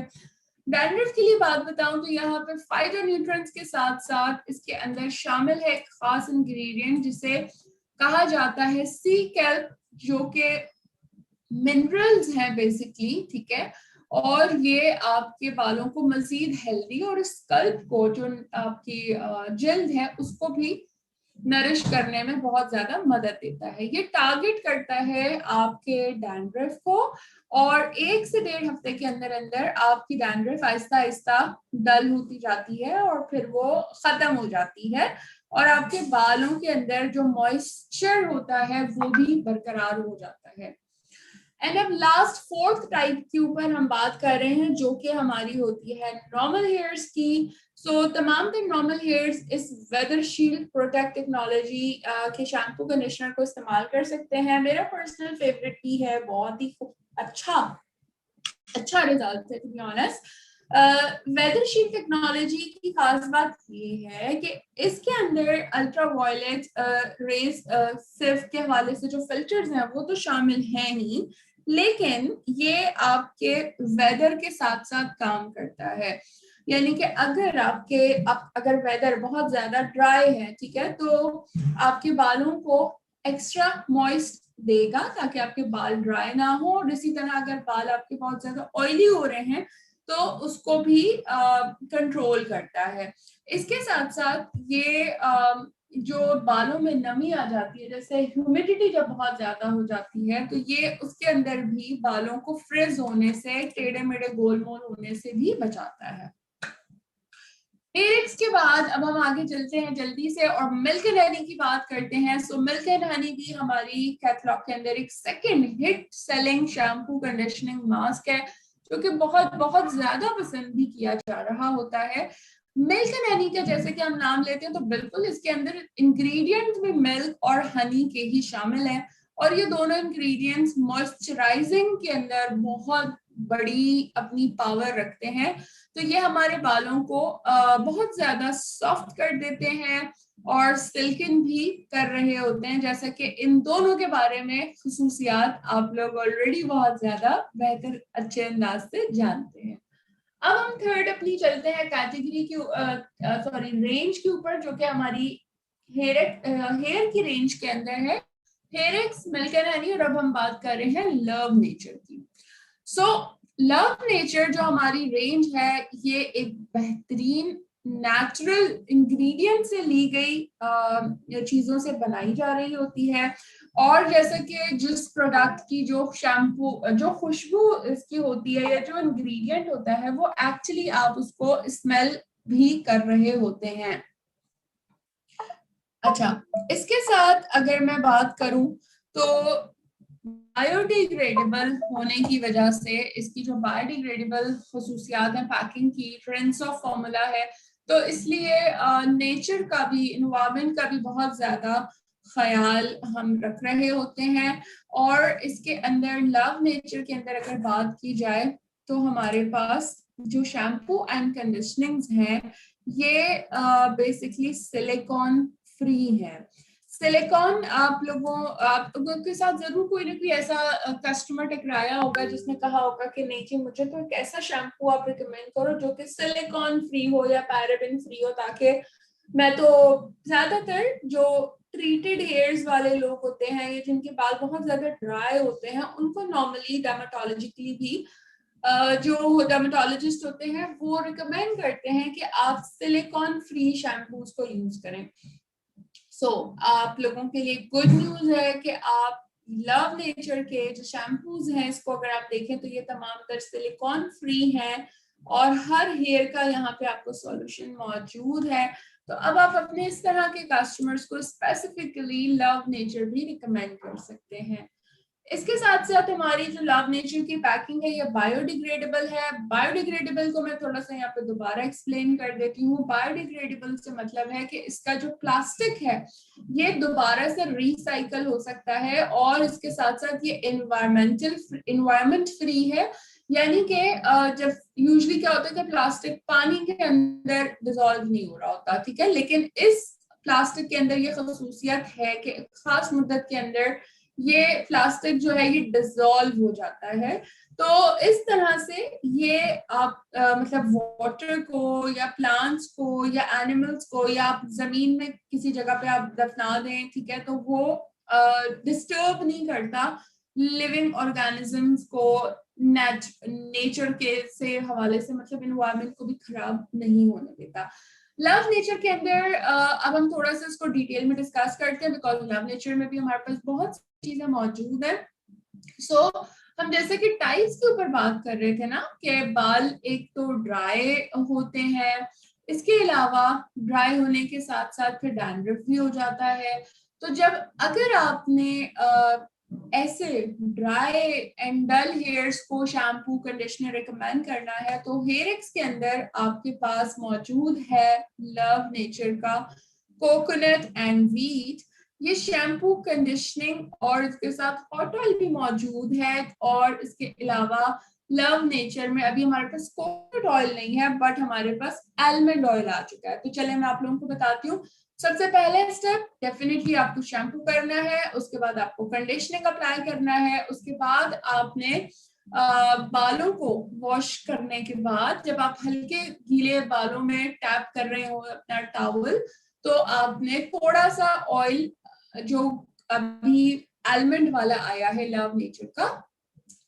डैंड्रफ के लिए बात बताऊं तो यहाँ पे फाइटोन्यूट्रिएंट्स के साथ साथ इसके अंदर शामिल है एक खास इंग्रेडिएंट जिसे कहा जाता है सी कैल्प, जो कि मिनरल्स हैं बेसिकली। ठीक है, और ये आपके बालों को मजीद हेल्दी और स्कल्प को, जो आपकी जल्द है, उसको भी नरिश करने में बहुत ज्यादा मदद देता है। ये टारगेट करता है आपके डैंड्रफ को और 1 से 1.5 हफ्ते के अंदर अंदर आपकी डैंड्रफ आहिस्ता आहिस्ता डल होती जाती है और फिर वो खत्म हो जाती है और आपके बालों के अंदर जो मॉइस्चर होता है वो भी बरकरार हो जाता है। एंड अब लास्ट 4th टाइप के ऊपर हम बात कर रहे हैं जो कि हमारी होती है नॉर्मल हेयर्स की। सो तमाम नॉर्मल हेयर्स इस वेदर शील्ड प्रोटेक्ट टेक्नोलॉजी के शैम्पू कंडीशनर को इस्तेमाल कर सकते हैं। मेरा पर्सनल फेवरेट भी है, बहुत ही अच्छा रिजल्ट है to be honest. Weather shield technology की खास बात ये है कि इसके अंदर अल्ट्रा वायलेट रेज सिर्फ के हवाले से जो फिल्टर्स हैं वो तो शामिल है नहीं, लेकिन ये आपके वेदर के साथ साथ काम करता है। यानी कि अगर वेदर बहुत ज्यादा ड्राई है, ठीक है, तो आपके बालों को एक्स्ट्रा मॉइस्ट देगा ताकि आपके बाल ड्राई ना हो। और इसी तरह अगर बाल आपके बहुत ज्यादा ऑयली हो रहे हैं तो उसको भी कंट्रोल करता है। इसके साथ साथ ये जो बालों में नमी आ जाती है, जैसे ह्यूमिडिटी जब बहुत ज्यादा हो जाती है, तो ये उसके अंदर भी बालों को फ्रिज होने से, टेढ़े मेढ़े गोलमोल होने से भी बचाता है। हेयर एक्स के बाद अब हम आगे चलते हैं जल्दी से और मिल्क एंड हनी की बात करते हैं। सो मिल्क एंड हनी भी हमारी कैटलॉग के अंदर एक second hit selling shampoo conditioning mask है जो कि बहुत बहुत ज्यादा पसंद भी किया जा रहा होता है। मिल्क एंड हनी का जैसे कि हम नाम लेते हैं तो बिल्कुल इसके अंदर इंग्रेडिएंट्स भी मिल्क और हनी के ही शामिल हैं और ये दोनों इंग्रेडिएंट्स मॉइस्चराइजिंग के अंदर बहुत बड़ी अपनी पावर रखते हैं। तो ये हमारे बालों को बहुत ज्यादा सॉफ्ट कर देते हैं और सिल्किन भी कर रहे होते हैं, जैसा कि इन दोनों के बारे में खुसूसियात आप लोग ऑलरेडी बहुत ज्यादा बेहतर अच्छे अंदाज से जानते हैं। अब हम थर्ड अपनी चलते हैं कैटेगरी की सॉरी रेंज के ऊपर, जो कि हमारी हेयर की रेंज के अंदर है, hair X, milk and honey. और अब हम बात कर रहे हैं लव नेचर की। सो लव नेचर जो हमारी रेंज है, ये एक बेहतरीन नेचुरल इंग्रेडिएंट से ली गई चीजों से बनाई जा रही होती है। और जैसे कि जिस प्रोडक्ट की जो शैम्पू जो खुशबू इसकी होती है या जो इंग्रेडिएंट होता है, वो एक्चुअली आप उसको स्मेल भी कर रहे होते हैं। अच्छा, इसके साथ अगर मैं बात करूं तो बायोडिग्रेडेबल होने की वजह से, इसकी जो बायोडिग्रेडेबल खसूसियात हैं, पैकिंग की, ट्रेंड्स ऑफ फॉर्मूला है, तो इसलिए नेचर का भी, इन्वायरमेंट का भी बहुत ज्यादा ख्याल हम रख रहे होते हैं। और इसके अंदर लव नेचर के अंदर अगर बात की जाए तो हमारे पास जो शैम्पू एंड कंडीशनिंग्स हैं, ये बेसिकली सिलिकॉन फ्री है। सिलिकॉन आप लोगों के साथ जरूर कोई ना कोई ऐसा कस्टमर टकराया होगा जिसने कहा होगा कि नहीं जी, मुझे तो एक ऐसा शैम्पू आप रिकमेंड करो जो कि सिलिकॉन फ्री हो या पैराबेन फ्री हो, ताकि मैं तो ज्यादातर जो ट्रीटेड हेयर्स वाले लोग होते हैं या जिनके बाल बहुत ज्यादा ड्राई होते हैं, उनको नॉर्मली डर्मेटोलॉजिकली भी जो डर्मेटोलॉजिस्ट होते हैं वो रिकमेंड करते हैं कि आप सिलिकॉन फ्री शैम्पूज को यूज करें। आप लोगों के लिए गुड न्यूज है कि आप लव नेचर के जो शैम्पूज हैं, इसको अगर आप देखें तो ये तमाम तर सिलिकॉन फ्री हैं और हर हेयर का यहाँ पे आपको सॉल्यूशन मौजूद है। तो अब आप अपने इस तरह के कस्टमर्स को स्पेसिफिकली लव नेचर भी रिकमेंड कर सकते हैं। इसके साथ साथ हमारी जो लव नेचर की पैकिंग है, ये बायोडिग्रेडेबल है। बायोडिग्रेडेबल को मैं थोड़ा सा यहाँ पे दोबारा एक्सप्लेन कर देती हूँ। बायोडिग्रेडेबल से मतलब है कि इसका जो प्लास्टिक है, ये दोबारा से रिसाइकल हो सकता है और इसके साथ साथ ये इन्वायरमेंट फ्री है। यानी कि जब यूजली क्या होता है कि प्लास्टिक पानी के अंदर डिजोल्व नहीं हो रहा होता, ठीक है, लेकिन इस प्लास्टिक के अंदर ये खसूसियत है कि खास मुद्दत के अंदर ये प्लास्टिक जो है ये डिसॉल्व हो जाता है। तो इस तरह से ये आप मतलब वाटर को या प्लांट्स को या एनिमल्स को या आप जमीन में किसी जगह पे आप दफना दें, ठीक है, तो वो डिस्टर्ब नहीं करता लिविंग ऑर्गेनिजम्स को, नेचर के से हवाले से, मतलब इन्वायरमेंट को भी खराब नहीं होने देता। लव नेचर के अंदर अब हम थोड़ा सा इसको डिटेल में डिस्कस करते हैं, बिकॉज लव नेचर में भी हमारे पास बहुत चीजें मौजूद है। हम जैसे कि टाइप्स के ऊपर बात कर रहे थे ना, कि बाल एक तो ड्राई होते हैं, इसके अलावा ड्राई होने के साथ साथ फिर डैंड्रफ भी हो जाता है। तो जब अगर आपने ऐसे ड्राई एंड डल हेयर्स को शैम्पू कंडीशनर रिकमेंड करना है, तो हेयर एक्स के अंदर आपके पास मौजूद है लव नेचर का कोकोनट एंड व्हीट। ये शैम्पू, कंडीशनिंग और इसके साथ हॉट ऑयल भी मौजूद है। और इसके अलावा लव नेचर में अभी हमारे पास कोकोनट ऑयल नहीं है, बट हमारे पास आलमंड ऑयल आ चुका है। तो चले मैं आप लोगों को बताती हूँ। सबसे पहले स्टेप, डेफिनेटली आपको शैम्पू करना है, उसके बाद आपको कंडीशनिंग अप्लाई करना है, उसके बाद आपने बालों को वॉश करने के बाद जब आप हल्के गीले बालों में टैप कर रहे हो अपना टॉवल, तो आपने थोड़ा सा ऑयल जो अभी आलमंड वाला आया है लव नेचर का,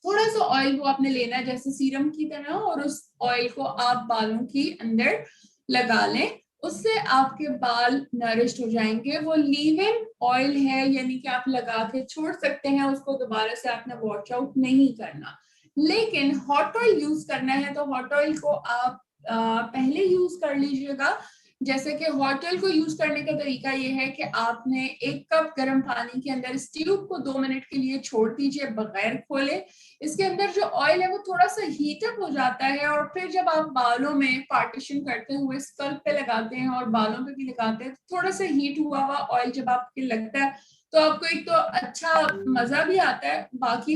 थोड़ा सा ऑयल वो आपने लेना है जैसे सीरम की तरह, और उस ऑयल को आप बालों के अंदर लगा लें। उससे आपके बाल नरिश्ड हो जाएंगे। वो लीव इन ऑयल है, यानी कि आप लगा के छोड़ सकते हैं उसको, दोबारा से आपने वॉश आउट नहीं करना। लेकिन हॉट ऑयल यूज करना है तो हॉट ऑयल को आप पहले यूज कर लीजिएगा। जैसे कि हॉट ऑयल को यूज करने का तरीका ये है कि आपने 1 कप गर्म पानी के अंदर इस ट्यूब को 2 मिनट के लिए छोड़ दीजिए बगैर खोले। इसके अंदर जो ऑयल है वो थोड़ा सा हीटअप हो जाता है, और फिर जब आप बालों में पार्टीशन करते हुए स्कल्प पे लगाते हैं और बालों पे भी लगाते हैं, तो थोड़ा सा हीट हुआ हुआ ऑयल जब आपके लगता है तो आपको एक तो अच्छा मजा भी आता है, बाकी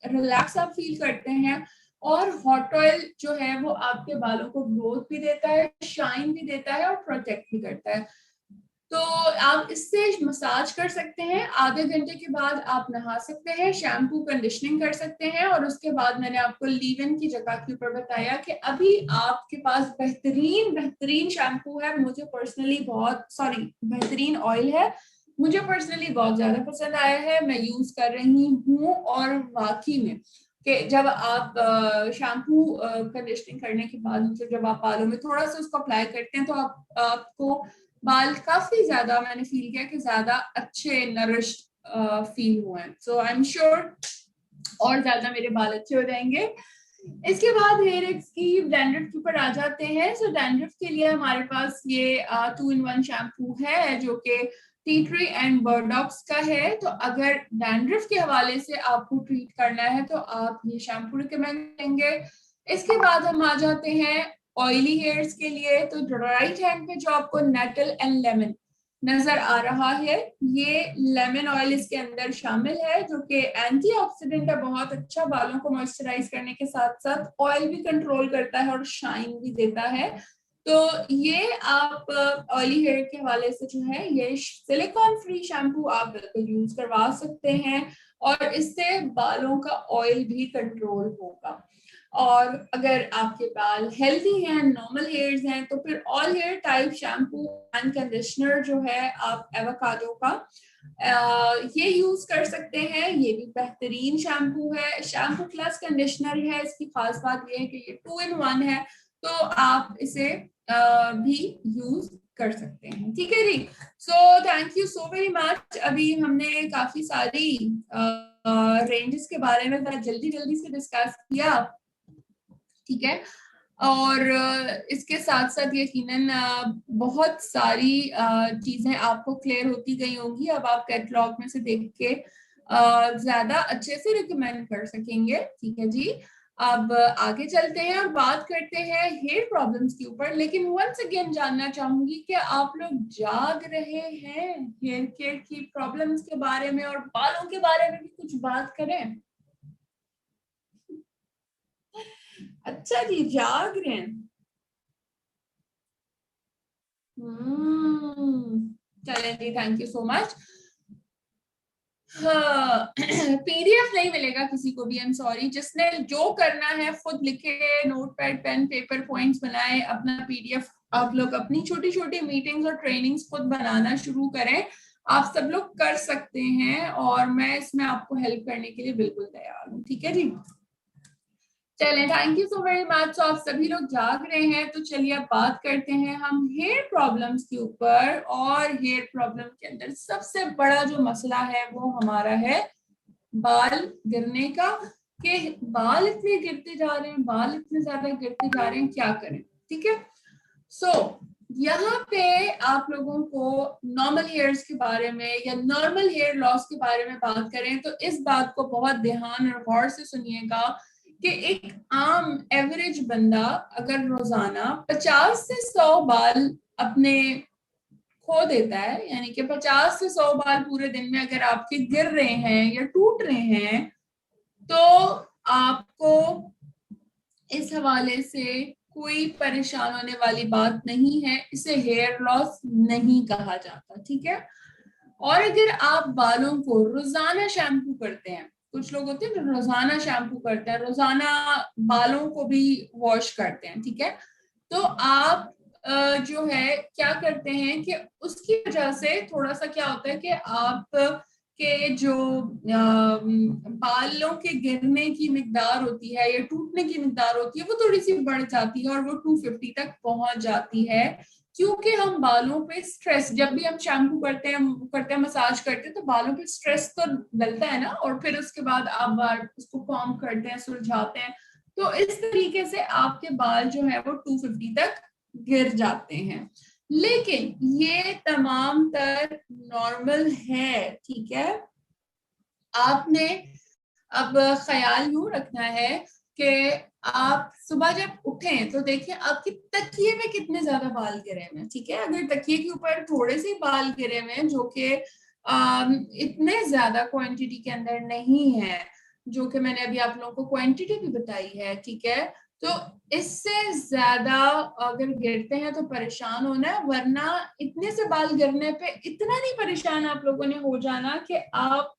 रिलैक्स आप फील करते हैं, और हॉट ऑयल जो है वो आपके बालों को ग्रोथ भी देता है, शाइन भी देता है और प्रोटेक्ट भी करता है। तो आप इससे मसाज कर सकते हैं, आधे घंटे के बाद आप नहा सकते हैं, शैम्पू कंडीशनिंग कर सकते हैं, और उसके बाद मैंने आपको लीव इन की जगह के ऊपर बताया कि अभी आपके पास बेहतरीन बेहतरीन शैम्पू है, मुझे पर्सनली बेहतरीन ऑयल है, मुझे पर्सनली बहुत ज्यादा पसंद आया है, मैं यूज कर रही हूँ। और वाकई में कि जब आप शैम्पू कंडीशनिंग करने के बाद जब आप बालों में थोड़ा सा उसको अप्लाई करते हैं तो आपको बाल काफी ज्यादा, मैंने फील किया कि ज्यादा अच्छे नरिश्ड फील हुए हैं। सो आई एम श्योर और ज्यादा मेरे बाल अच्छे हो जाएंगे। इसके बाद हेयर एक्स की डैंड्रफ के ऊपर आ जाते हैं। सो डैंड्रफ के लिए हमारे पास ये 2-in-1 शैम्पू है जो कि टी ट्री एंड बर्डॉक्स का है। तो अगर डैंड्रफ के हवाले से आपको ट्रीट करना है तो आप ये शैम्पू रिकमेंड करेंगे। इसके बाद हम आ जाते हैं ऑयली हेयर्स के लिए। तो राइट हैंड पे जो आपको नेटल एंड लेमन नजर आ रहा है, ये लेमन ऑयल इसके अंदर शामिल है जो कि एंटीऑक्सीडेंट है, बहुत अच्छा, बालों को मॉइस्चराइज करने के साथ साथ ऑयल भी कंट्रोल करता है और शाइन भी देता है। तो ये आप ऑयली हेयर के हवाले से जो है ये सिलिकॉन फ्री शैम्पू आप बिल्कुल यूज करवा सकते हैं, और इससे बालों का ऑयल भी कंट्रोल होगा। और अगर आपके बाल हेल्दी हैं, नॉर्मल हेयर्स हैं, तो फिर all hair type shampoo and conditioner जो है आप एवोकाडो का ये यूज कर सकते हैं। ये भी बेहतरीन शैम्पू है, शैम्पू प्लस कंडीशनर है। इसकी खास बात ये है कि ये 2-in-1 है, तो आप इसे भी यूज कर सकते हैं। ठीक है जी। So thank you so very much. अभी हमने काफी सारी रेंजेस के बारे में जल्दी जल्दी से डिस्कस किया, ठीक है। और इसके साथ साथ यकीनन बहुत सारी चीजें आपको क्लियर होती गई होंगी। अब आप कैटलॉग में से देख के ज्यादा अच्छे से रिकमेंड कर सकेंगे। ठीक है जी। अब आगे चलते हैं और बात करते हैं हेयर प्रॉब्लम्स के ऊपर। लेकिन वंस अगेन जानना चाहूंगी कि आप लोग जाग रहे हैं हेयर केयर की प्रॉब्लम्स के बारे में, और बालों के बारे में भी कुछ बात करें। अच्छा जी, जाग रहे हैं। चलें जी, थैंक यू सो मच। हाँ, पीडीएफ नहीं मिलेगा किसी को भी, आई एम सॉरी। जिसने जो करना है खुद लिखे, नोटपैड पेन पेपर पॉइंट्स बनाए, अपना पीडीएफ आप लोग अपनी छोटी छोटी मीटिंग्स और ट्रेनिंग्स खुद बनाना शुरू करें। आप सब लोग कर सकते हैं और मैं इसमें आपको हेल्प करने के लिए बिल्कुल तैयार हूँ। ठीक है जी। चलें, thank you so very much. तो आप सभी लोग जाग रहे हैं, तो चलिए अब बात करते हैं हम हेयर प्रॉब्लम्स के ऊपर। और हेयर प्रॉब्लम के अंदर सबसे बड़ा जो मसला है वो हमारा है बाल गिरने का। कि बाल इतने गिरते जा रहे हैं, बाल इतने ज्यादा गिरते जा रहे हैं, क्या करें। ठीक है। सो यहाँ पे आप लोगों को नॉर्मल हेयर्स के बारे में या नॉर्मल हेयर लॉस के बारे में बात करें तो इस बात को बहुत ध्यान और गौर से सुनिएगा कि एक आम एवरेज बंदा अगर रोजाना 50 से 100 बाल अपने खो देता है, यानी कि 50 से 100 बाल पूरे दिन में अगर आपके गिर रहे हैं या टूट रहे हैं, तो आपको इस हवाले से कोई परेशान होने वाली बात नहीं है। इसे हेयर लॉस नहीं कहा जाता। ठीक है। और अगर आप बालों को रोजाना शैम्पू करते हैं, कुछ लोग होते हैं जो रोजाना शैम्पू करते हैं, रोजाना बालों को भी वॉश करते हैं, ठीक है, तो आप जो है क्या करते हैं कि उसकी वजह से थोड़ा सा क्या होता है कि आप के जो बालों के गिरने की मिकदार होती है या टूटने की मिकदार होती है वो थोड़ी सी बढ़ जाती है और वो 250 तक पहुंच जाती है, क्योंकि हम बालों पे स्ट्रेस, जब भी हम शैम्पू करते हैं मसाज करते हैं तो बालों पे स्ट्रेस तो डलता है ना, और फिर उसके बाद आप बाल उसको कॉम्ब करते हैं, सुलझाते हैं, तो इस तरीके से आपके बाल जो है वो 250 तक गिर जाते हैं। लेकिन ये तमाम तर नॉर्मल है। ठीक है। आपने अब ख्याल यूं रखना है कि आप सुबह जब उठें तो देखिए आपके तकिए में कितने ज्यादा बाल गिरे हुए हैं। ठीक है। अगर तकिए के ऊपर थोड़े से बाल गिरे हुए हैं जो कि इतने ज्यादा क्वांटिटी के अंदर नहीं है, जो कि मैंने अभी आप लोगों को क्वांटिटी भी बताई है, ठीक है। तो इससे ज्यादा अगर गिरते हैं तो परेशान होना है, वरना इतने से बाल गिरने पे इतना नहीं परेशान आप लोगों ने हो जाना कि आप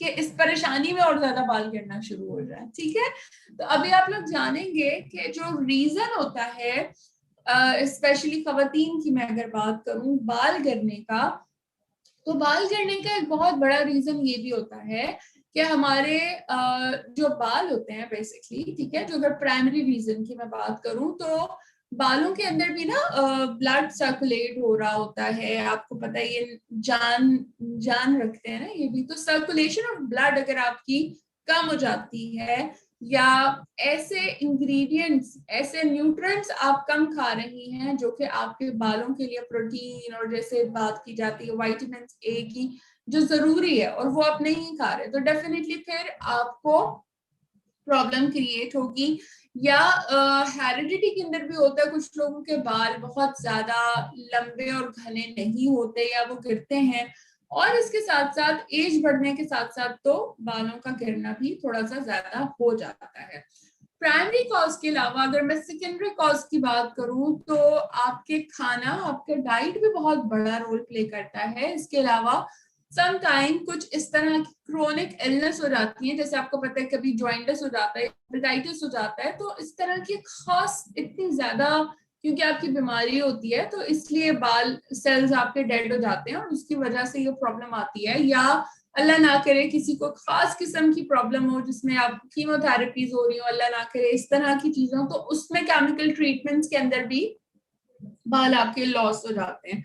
कि इस परेशानी में और ज्यादा बाल गिरना शुरू हो जाए, ठीक है। तो अभी आप लोग जानेंगे कि जो रीजन होता है, स्पेशली खवातीन की मैं अगर बात करूं बाल गिरने का, तो बाल गिरने का एक बहुत बड़ा रीजन ये भी होता है कि हमारे जो बाल होते हैं बेसिकली, ठीक है, जो अगर प्राइमरी रीजन की मैं बात करूं तो बालों के अंदर भी ना ब्लड सर्कुलेट हो रहा होता है। आपको पता है ये जान जान रखते हैं ना ये भी, तो सर्कुलेशन ऑफ ब्लड अगर आपकी कम हो जाती है, या ऐसे इंग्रेडिएंट्स, ऐसे न्यूट्रिएंट्स आप कम खा रही हैं जो कि आपके बालों के लिए प्रोटीन और जैसे बात की जाती है विटामिन ए की जो जरूरी है, और वो आप नहीं खा रहे, तो डेफिनेटली फिर आपको प्रॉब्लम क्रिएट होगी। या हेरिडिटी के अंदर भी होता है, कुछ लोगों के बाल बहुत ज्यादा लंबे और घने नहीं होते या वो गिरते हैं, और इसके साथ साथ एज बढ़ने के साथ साथ तो बालों का गिरना भी थोड़ा सा ज्यादा हो जाता है। प्राइमरी कॉज के अलावा अगर मैं सेकेंडरी कॉज की बात करूं तो आपके खाना, आपके डाइट भी बहुत बड़ा रोल प्ले करता है। इसके अलावा सम टाइम कुछ इस तरह की क्रोनिक इलनेस हो जाती है, जैसे आपको पता है कभी जॉइंटिस हो जाता है, हेपेटाइटिस हो जाता है, तो इस तरह की खास इतनी ज्यादा क्योंकि आपकी बीमारी होती है तो इसलिए बाल सेल्स आपके डेड हो जाते हैं और उसकी वजह से ये प्रॉब्लम आती है। या अल्लाह ना करे किसी को खास किस्म की प्रॉब्लम हो जिसमें आप कीमोथेरेपीज हो रही हो, अल्लाह ना करे इस तरह की चीजों, तो उसमें केमिकल ट्रीटमेंट्स के अंदर भी बाल आपके लॉस हो जाते हैं।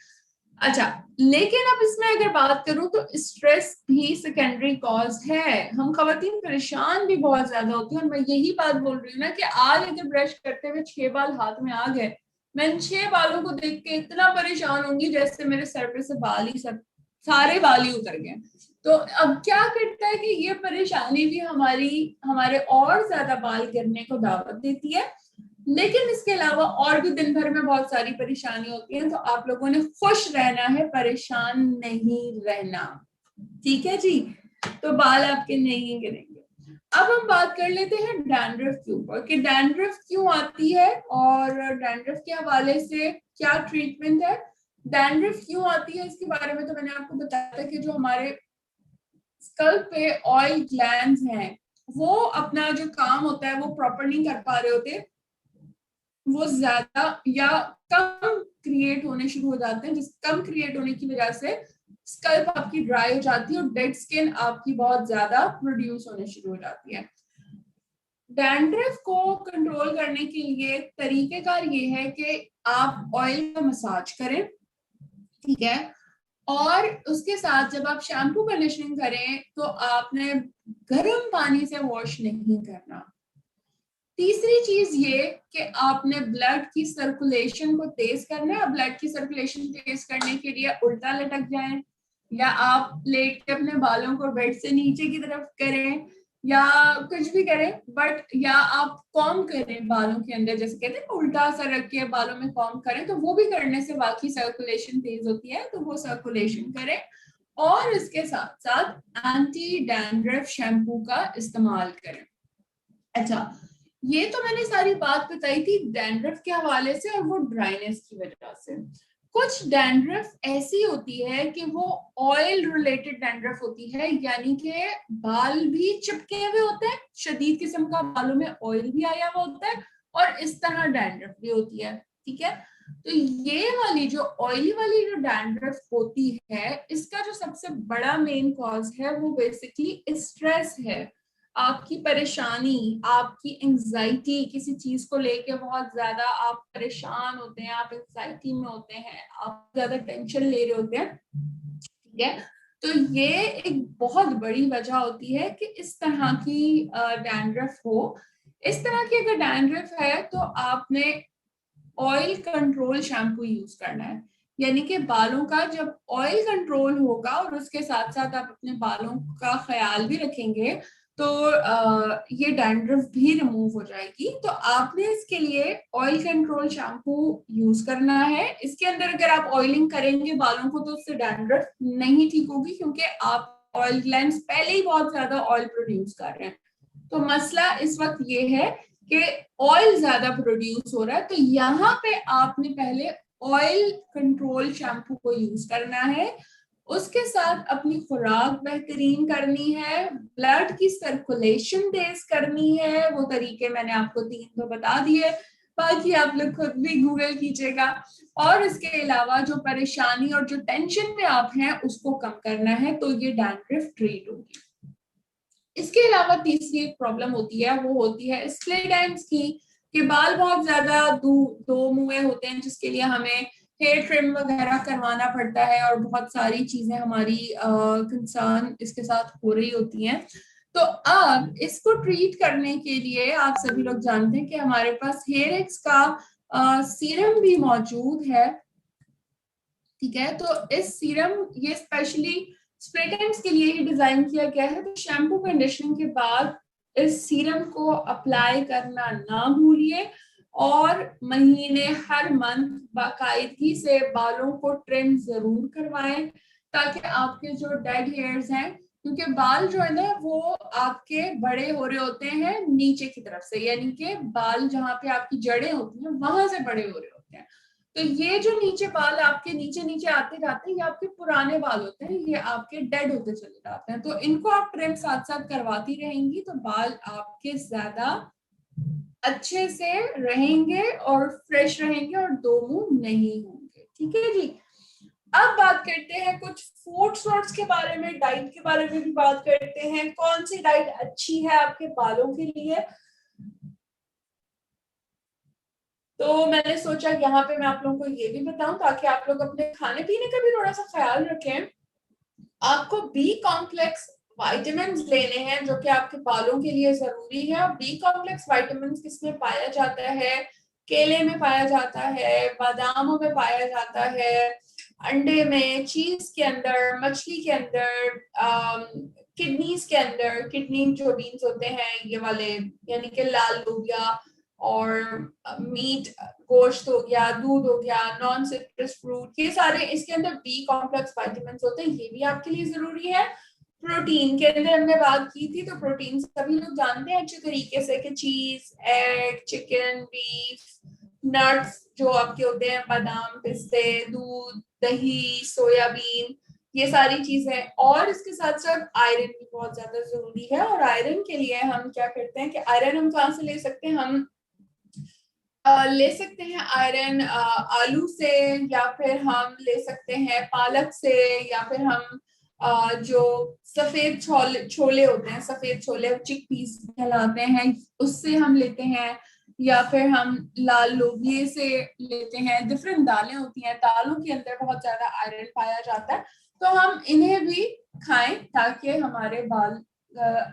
अच्छा, लेकिन अब इसमें अगर बात करूं तो स्ट्रेस भी सेकेंडरी कॉज है। हम खवातीन परेशान भी बहुत ज्यादा होती हैं, और मैं यही बात बोल रही हूँ ना कि आज अगर ब्रश करते हुए 6 बाल हाथ में आ गए, मैं इन 6 बालों को देख के इतना परेशान होंगी जैसे मेरे सर पे से बाल ही सब सारे बाल ही उतर गए। तो अब क्या करता है कि ये परेशानी भी हमारे और ज्यादा बाल गिरने को दावत देती है, लेकिन इसके अलावा और भी दिन भर में बहुत सारी परेशानी होती है। तो आप लोगों ने खुश रहना है, परेशान नहीं रहना, ठीक है जी। तो बाल आपके नहीं गिरेंगे। अब हम बात कर लेते हैं डैंड्रफ के ऊपर कि डैंड्रफ क्यों आती है और डैंड्रफ के हवाले से क्या ट्रीटमेंट है। डैंड्रफ क्यों आती है इसके बारे में तो मैंने आपको बताया था कि जो हमारे स्कल्प पे ऑयल ग्लैंड्स हैं वो अपना जो काम होता है वो प्रॉपर नहीं कर पा रहे होते, वो ज्यादा या कम क्रिएट होने शुरू हो जाते हैं, जिस कम क्रिएट होने की वजह से स्कल्प आपकी ड्राई हो जाती है और डेड स्किन आपकी बहुत ज्यादा प्रोड्यूस होने शुरू हो जाती है। डैंड्रफ को कंट्रोल करने के लिए तरीकेकार ये है कि आप ऑयल का मसाज करें, ठीक है, और उसके साथ जब आप शैम्पू कंडीशनिंग करें तो आपने गर्म पानी से वॉश नहीं करना। तीसरी चीज ये कि आपने ब्लड की सर्कुलेशन को तेज करना है। ब्लड की सर्कुलेशन तेज करने के लिए उल्टा लटक जाएं, या आप लेट के अपने बालों को बेड से नीचे की तरफ करें, या कुछ भी करें, बट या आप कॉम करें बालों के अंदर, जैसे कहते हैं उल्टा सा रख के बालों में कॉम करें, तो वो भी करने से बाकी सर्कुलेशन तेज होती है, तो वो सर्कुलेशन करें। और इसके साथ साथ एंटी डैंड्रफ शैम्पू का इस्तेमाल करें। अच्छा, ये तो मैंने सारी बात बताई थी डैंड्रफ के हवाले से और वो ड्राइनेस की वजह से। कुछ डैंड्रफ ऐसी होती है कि वो ऑयल रिलेटेड डैंड्रफ होती है, यानी कि बाल भी चिपके हुए होते हैं, शदीद किस्म का बालों में ऑयल भी आया हुआ होता है, और इस तरह डैंड्रफ भी होती है, ठीक है। तो ये वाली जो ऑयली वाली जो डैंड्रफ होती है, इसका जो सबसे बड़ा मेन कॉज है वो बेसिकली स्ट्रेस है। आपकी परेशानी, आपकी एंजाइटी, किसी चीज को लेके बहुत ज्यादा आप परेशान होते हैं, आप एंजाइटी में होते हैं, आप ज्यादा टेंशन ले रहे होते हैं, ठीक है। तो ये एक बहुत बड़ी वजह होती है कि इस तरह की डैंड्रफ हो। इस तरह की अगर डैंड्रफ है तो आपने ऑयल कंट्रोल शैम्पू यूज करना है, यानी कि बालों का जब ऑयल कंट्रोल होगा और उसके साथ साथ आप अपने बालों का ख्याल भी रखेंगे तो ये डैंड्रफ भी रिमूव हो जाएगी। तो आपने इसके लिए ऑयल कंट्रोल शैम्पू यूज करना है। इसके अंदर अगर आप ऑयलिंग करेंगे बालों को तो उससे डैंड्रफ नहीं ठीक होगी, क्योंकि आप ऑयल ग्लैंड्स पहले ही बहुत ज्यादा ऑयल प्रोड्यूस कर रहे हैं। तो मसला इस वक्त ये है कि ऑयल ज्यादा प्रोड्यूस हो रहा है, तो यहाँ पे आपने पहले ऑयल कंट्रोल शैम्पू को यूज करना है। उसके साथ अपनी खुराक बेहतरीन करनी है, ब्लड की सर्कुलेशन तेज करनी है। वो तरीके मैंने आपको 3 तो बता दिए, बाकी आप लोग खुद भी गूगल कीजिएगा। और इसके अलावा जो परेशानी और जो टेंशन में आप हैं उसको कम करना है, तो ये डैंड्रफ ट्रीट होगी। इसके अलावा तीसरी एक प्रॉब्लम होती है, वो होती है स्प्लिट एंड्स की, कि बाल बहुत ज्यादा दो मुंहे होते हैं, जिसके लिए हमें हेयर ट्रिम वगैरह करवाना पड़ता है और बहुत सारी चीजें हमारी कंसर्न इसके साथ हो रही होती हैं। तो अब इसको ट्रीट करने के लिए आप सभी लोग जानते हैं कि हमारे पास हेयर एक्स का सीरम भी मौजूद है। ठीक है, तो इस सीरम ये स्पेशली स्प्लिट एंड्स के लिए ही डिजाइन किया गया है। तो शैम्पू कंडीशनिंग के बाद इस सीरम को अप्लाई करना ना भूलिए, और महीने हर मंथ बाकायदगी से बालों को ट्रिम जरूर करवाएं, ताकि आपके जो डेड हेयर्स हैं, क्योंकि बाल जो है ना वो आपके बड़े हो रहे होते हैं नीचे की तरफ से, यानी कि बाल जहाँ पे आपकी जड़ें होती हैं वहां से बड़े हो रहे होते हैं। तो ये जो नीचे बाल आपके नीचे नीचे आते जाते हैं, ये आपके पुराने बाल होते हैं, ये आपके डेड होते चले जाते हैं। तो इनको आप ट्रिम साथ साथ करवाती रहेंगी तो बाल आपके ज्यादा अच्छे से रहेंगे और फ्रेश रहेंगे और दो मुंह नहीं होंगे। ठीक है जी। अब बात करते हैं कुछ फूड सोर्स के बारे में, डाइट के बारे में भी बात करते हैं। कौन सी डाइट अच्छी है आपके बालों के लिए? तो मैंने सोचा यहाँ पे मैं आप लोगों को ये भी बताऊं, ताकि आप लोग अपने खाने पीने का भी थोड़ा सा ख्याल रखें। आपको बी कॉम्प्लेक्स विटामिन लेने हैं, जो कि आपके बालों के लिए जरूरी है। और बी कॉम्प्लेक्स विटामिन किसमें पाया जाता है? केले में पाया जाता है, बादामों में पाया जाता है, अंडे में, चीज के अंदर, मछली के अंदर, किडनीज के अंदर। किडनी जो बीन्स होते हैं ये वाले, यानी कि लाल लोबिया, और मीट, गोश्त हो गया, दूध हो गया, नॉन सिट्रस फ्रूट, ये सारे इसके अंदर बी कॉम्प्लेक्स विटामिन होते हैं, ये भी आपके लिए जरूरी है। प्रोटीन के अंदर हमने बात की थी, तो प्रोटीन सभी लोग जानते हैं अच्छे तरीके से कि चीज, एग, चिकन, बीफ, नट्स जो आपके होते हैं, बादाम, पिस्ते, दूध, दही, सोयाबीन, ये सारी चीजें। और इसके साथ साथ आयरन भी बहुत ज्यादा जरूरी है। और आयरन के लिए हम क्या करते हैं कि आयरन हम कहाँ से ले सकते हैं? हम ले सकते हैं आयरन आलू से, या फिर हम ले सकते हैं पालक से, या फिर हम जो सफेद छोले छोले होते हैं, सफेद छोले चिक पीस कहलाते हैं, उससे हम लेते हैं, या फिर हम लाल लोबिये से लेते हैं। डिफरेंट दालें होती हैं, दालों के अंदर बहुत ज्यादा आयरन पाया जाता है, तो हम इन्हें भी खाएं ताकि हमारे बाल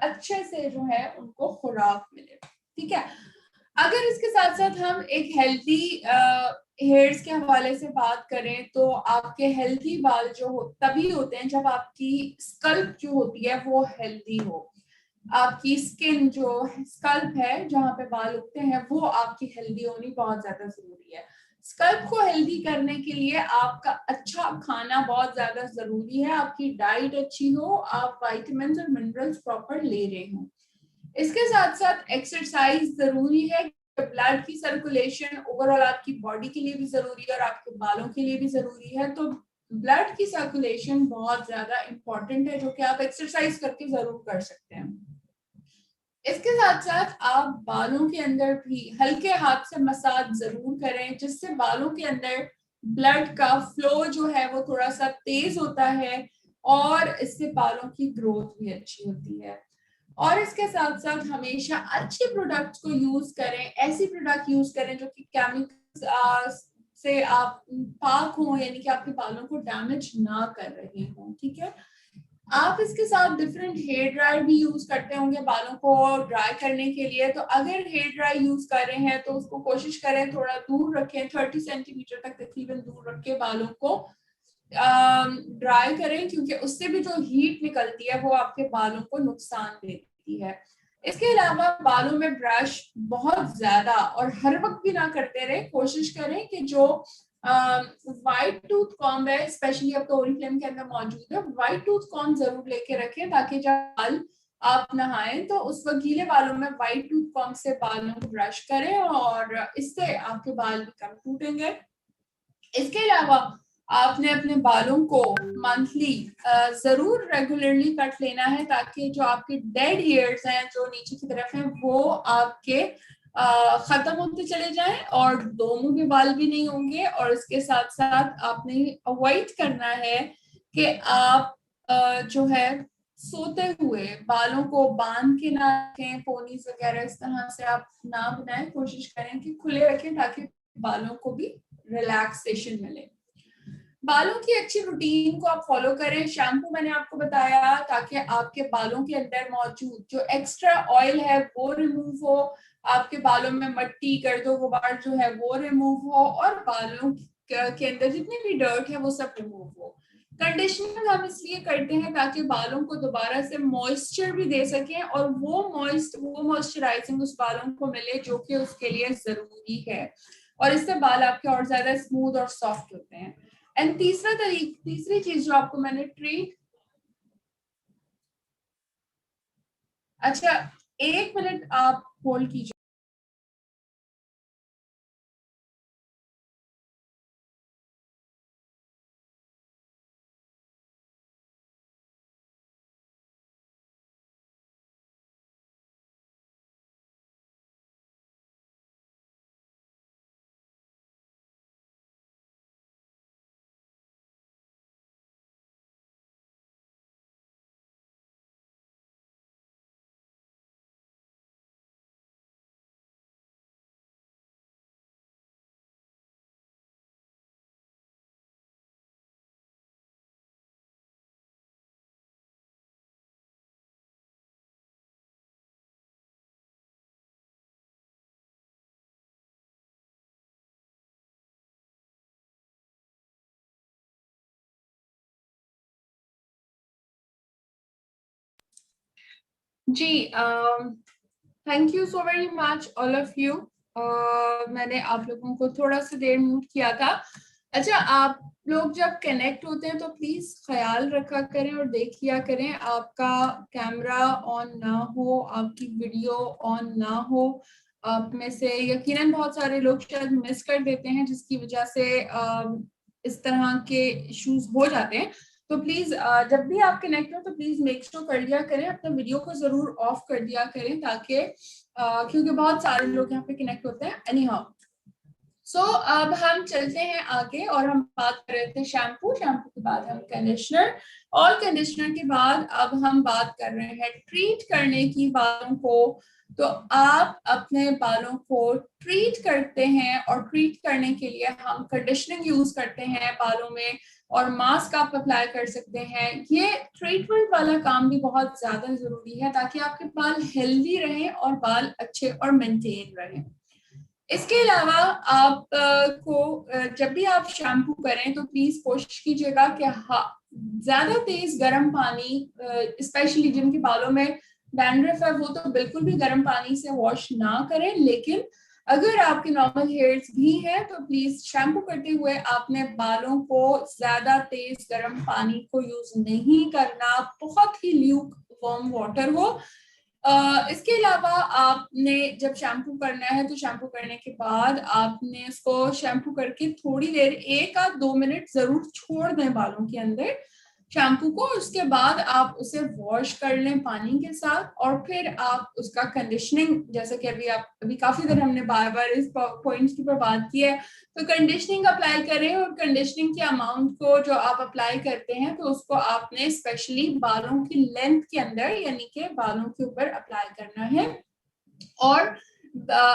अच्छे से जो है उनको खुराक मिले। ठीक है। अगर इसके साथ साथ हम एक हेल्थी हेयर्स के हवाले से बात करें, तो आपके हेल्थी बाल जो तभी होते हैं जब आपकी स्कल्प जो होती है वो हेल्थी हो। आपकी स्किन जो स्कल्प है जहाँ पे बाल उगते हैं वो आपकी हेल्दी होनी बहुत ज्यादा जरूरी है। स्कल्प को हेल्दी करने के लिए आपका अच्छा खाना बहुत ज्यादा जरूरी है, आपकी डाइट अच्छी हो, आप विटामिन्स और मिनरल्स प्रॉपर ले रहे हो। इसके साथ साथ एक्सरसाइज जरूरी है। ब्लड की सर्कुलेशन ओवरऑल आपकी बॉडी के लिए भी जरूरी है और आपके बालों के लिए भी जरूरी है। तो ब्लड की सर्कुलेशन बहुत ज्यादा इंपॉर्टेंट है, जो कि आप एक्सरसाइज करके जरूर कर सकते हैं। इसके साथ साथ आप बालों के अंदर भी हल्के हाथ से मसाज जरूर करें, जिससे बालों के अंदर ब्लड का फ्लो जो है वो थोड़ा सा तेज होता है, और इससे बालों की ग्रोथ भी अच्छी होती है। और इसके साथ साथ हमेशा अच्छे प्रोडक्ट्स को यूज करें, ऐसी प्रोडक्ट यूज करें जो कि केमिकल्स से आप पाक हो, यानी कि आपके बालों को डैमेज ना कर रहे हो। ठीक है। आप इसके साथ डिफरेंट हेयर ड्रायर भी यूज करते होंगे बालों को ड्राई करने के लिए। तो अगर हेयर ड्राई यूज कर रहे हैं तो उसको कोशिश करें थोड़ा दूर रखें, 30 सेंटीमीटर तक तकरीबन दूर रख के बालों को ड्राई करें, क्योंकि उससे भी जो हीट निकलती है वो आपके बालों को नुकसान देती देती है। इसके अलावा बालों में ब्रश बहुत ज्यादा और हर वक्त भी ना करते रहे। कोशिश करें कि जो व्हाइट टूथ कॉम्ब है, स्पेशली अब तो ओरिफ्लेम के अंदर मौजूद है, व्हाइट टूथ कॉम्ब जरूर लेके रखें ताकि जब बाल आप नहाएं तो उस वक्त गीले बालों में व्हाइट टूथ कॉम्ब से बालों को ब्रश करें और इससे आपके बाल भी कम टूटेंगे। इसके अलावा आपने अपने बालों को मंथली जरूर रेगुलरली कट लेना है ताकि जो आपके डेड हेयर्स हैं जो नीचे की तरफ हैं वो आपके खत्म होते चले जाएं और दो मुंह के बाल भी नहीं होंगे। और इसके साथ साथ आपने अवॉइड करना है कि आप जो है सोते हुए बालों को बांध के ना रखें, पोनीज वगैरह इस तरह से आप ना बनाएं। कोशिश करें कि खुले रखें ताकि बालों को भी रिलैक्सेशन मिले। बालों की अच्छी रूटीन को आप फॉलो करें। शैम्पू मैंने आपको बताया ताकि आपके बालों के अंदर मौजूद जो एक्स्ट्रा ऑयल है वो रिमूव हो, आपके बालों में मट्टी गर्दो गुबार जो है वो रिमूव हो और बालों के अंदर जितनी भी डर्ट है वो सब रिमूव हो। कंडीशनिंग हम इसलिए करते हैं ताकि बालों को दोबारा से मॉइस्चर भी दे सकें और वो मॉइस्चराइजिंग उस बालों को मिले जो कि उसके लिए जरूरी है और इससे बाल आपके और ज्यादा स्मूथ और सॉफ्ट होते हैं। एंड तीसरी चीज जो आपको मैंने ट्रीट, अच्छा 1 मिनट आप होल्ड कीजिए। जी thank you so very much all of you. मैंने आप लोगों को थोड़ा सा देर म्यूट किया था। अच्छा, आप लोग जब कनेक्ट होते हैं तो प्लीज ख्याल रखा करें और देख लिया करें आपका कैमरा ऑन ना हो, आपकी वीडियो ऑन ना हो। आप में से यकीनन बहुत सारे लोग शायद मिस कर देते हैं जिसकी वजह से इस तरह के इश्यूज हो जाते हैं। तो प्लीज जब भी आप कनेक्ट हो तो प्लीज मेक श्योर कर दिया करें, अपना वीडियो को जरूर ऑफ कर दिया करें ताकि क्योंकि बहुत सारे लोग यहाँ पे कनेक्ट होते हैं। एनी हाउ, सो अब हम चलते हैं आगे और हम बात कर रहे थे शैम्पू के बाद हम कंडीशनर और कंडीशनर के बाद अब हम बात कर रहे हैं ट्रीट करने की बालों को। तो आप अपने बालों को ट्रीट करते हैं और ट्रीट करने के लिए हम कंडीशनिंग यूज करते हैं बालों में और मास्क आप अप्लाई कर सकते हैं। ये ट्रीटमेंट वाला काम भी बहुत ज्यादा जरूरी है ताकि आपके बाल हेल्दी रहें और बाल अच्छे और मेंटेन रहें। इसके अलावा आप को जब भी आप शैम्पू करें तो प्लीज कोशिश कीजिएगा कि ज्यादा तेज गर्म पानी, स्पेशली जिनके बालों में डैंड्रफ है वो तो बिल्कुल भी गर्म पानी से वॉश ना करें, लेकिन अगर आपके नॉर्मल हेयर्स भी हैं तो प्लीज शैम्पू करते हुए आपने बालों को ज्यादा तेज गर्म पानी को यूज नहीं करना, बहुत ही ल्यूक वार्म वाटर हो। इसके अलावा आपने जब शैम्पू करना है तो शैम्पू करने के बाद आपने इसको शैम्पू करके थोड़ी देर 1 या 2 मिनट जरूर छोड़ दें बालों के अंदर शैम्पू को। उसके बाद आप उसे वॉश कर लें पानी के साथ और फिर आप उसका कंडीशनिंग, जैसे कि अभी काफी देर हमने बार बार इस पॉइंट्स के ऊपर बात की है, तो कंडीशनिंग अप्लाई करें और कंडीशनिंग के अमाउंट को जो आप अप्लाई करते हैं तो उसको आपने स्पेशली बालों की लेंथ के अंदर यानी कि बालों के ऊपर अप्लाई करना है और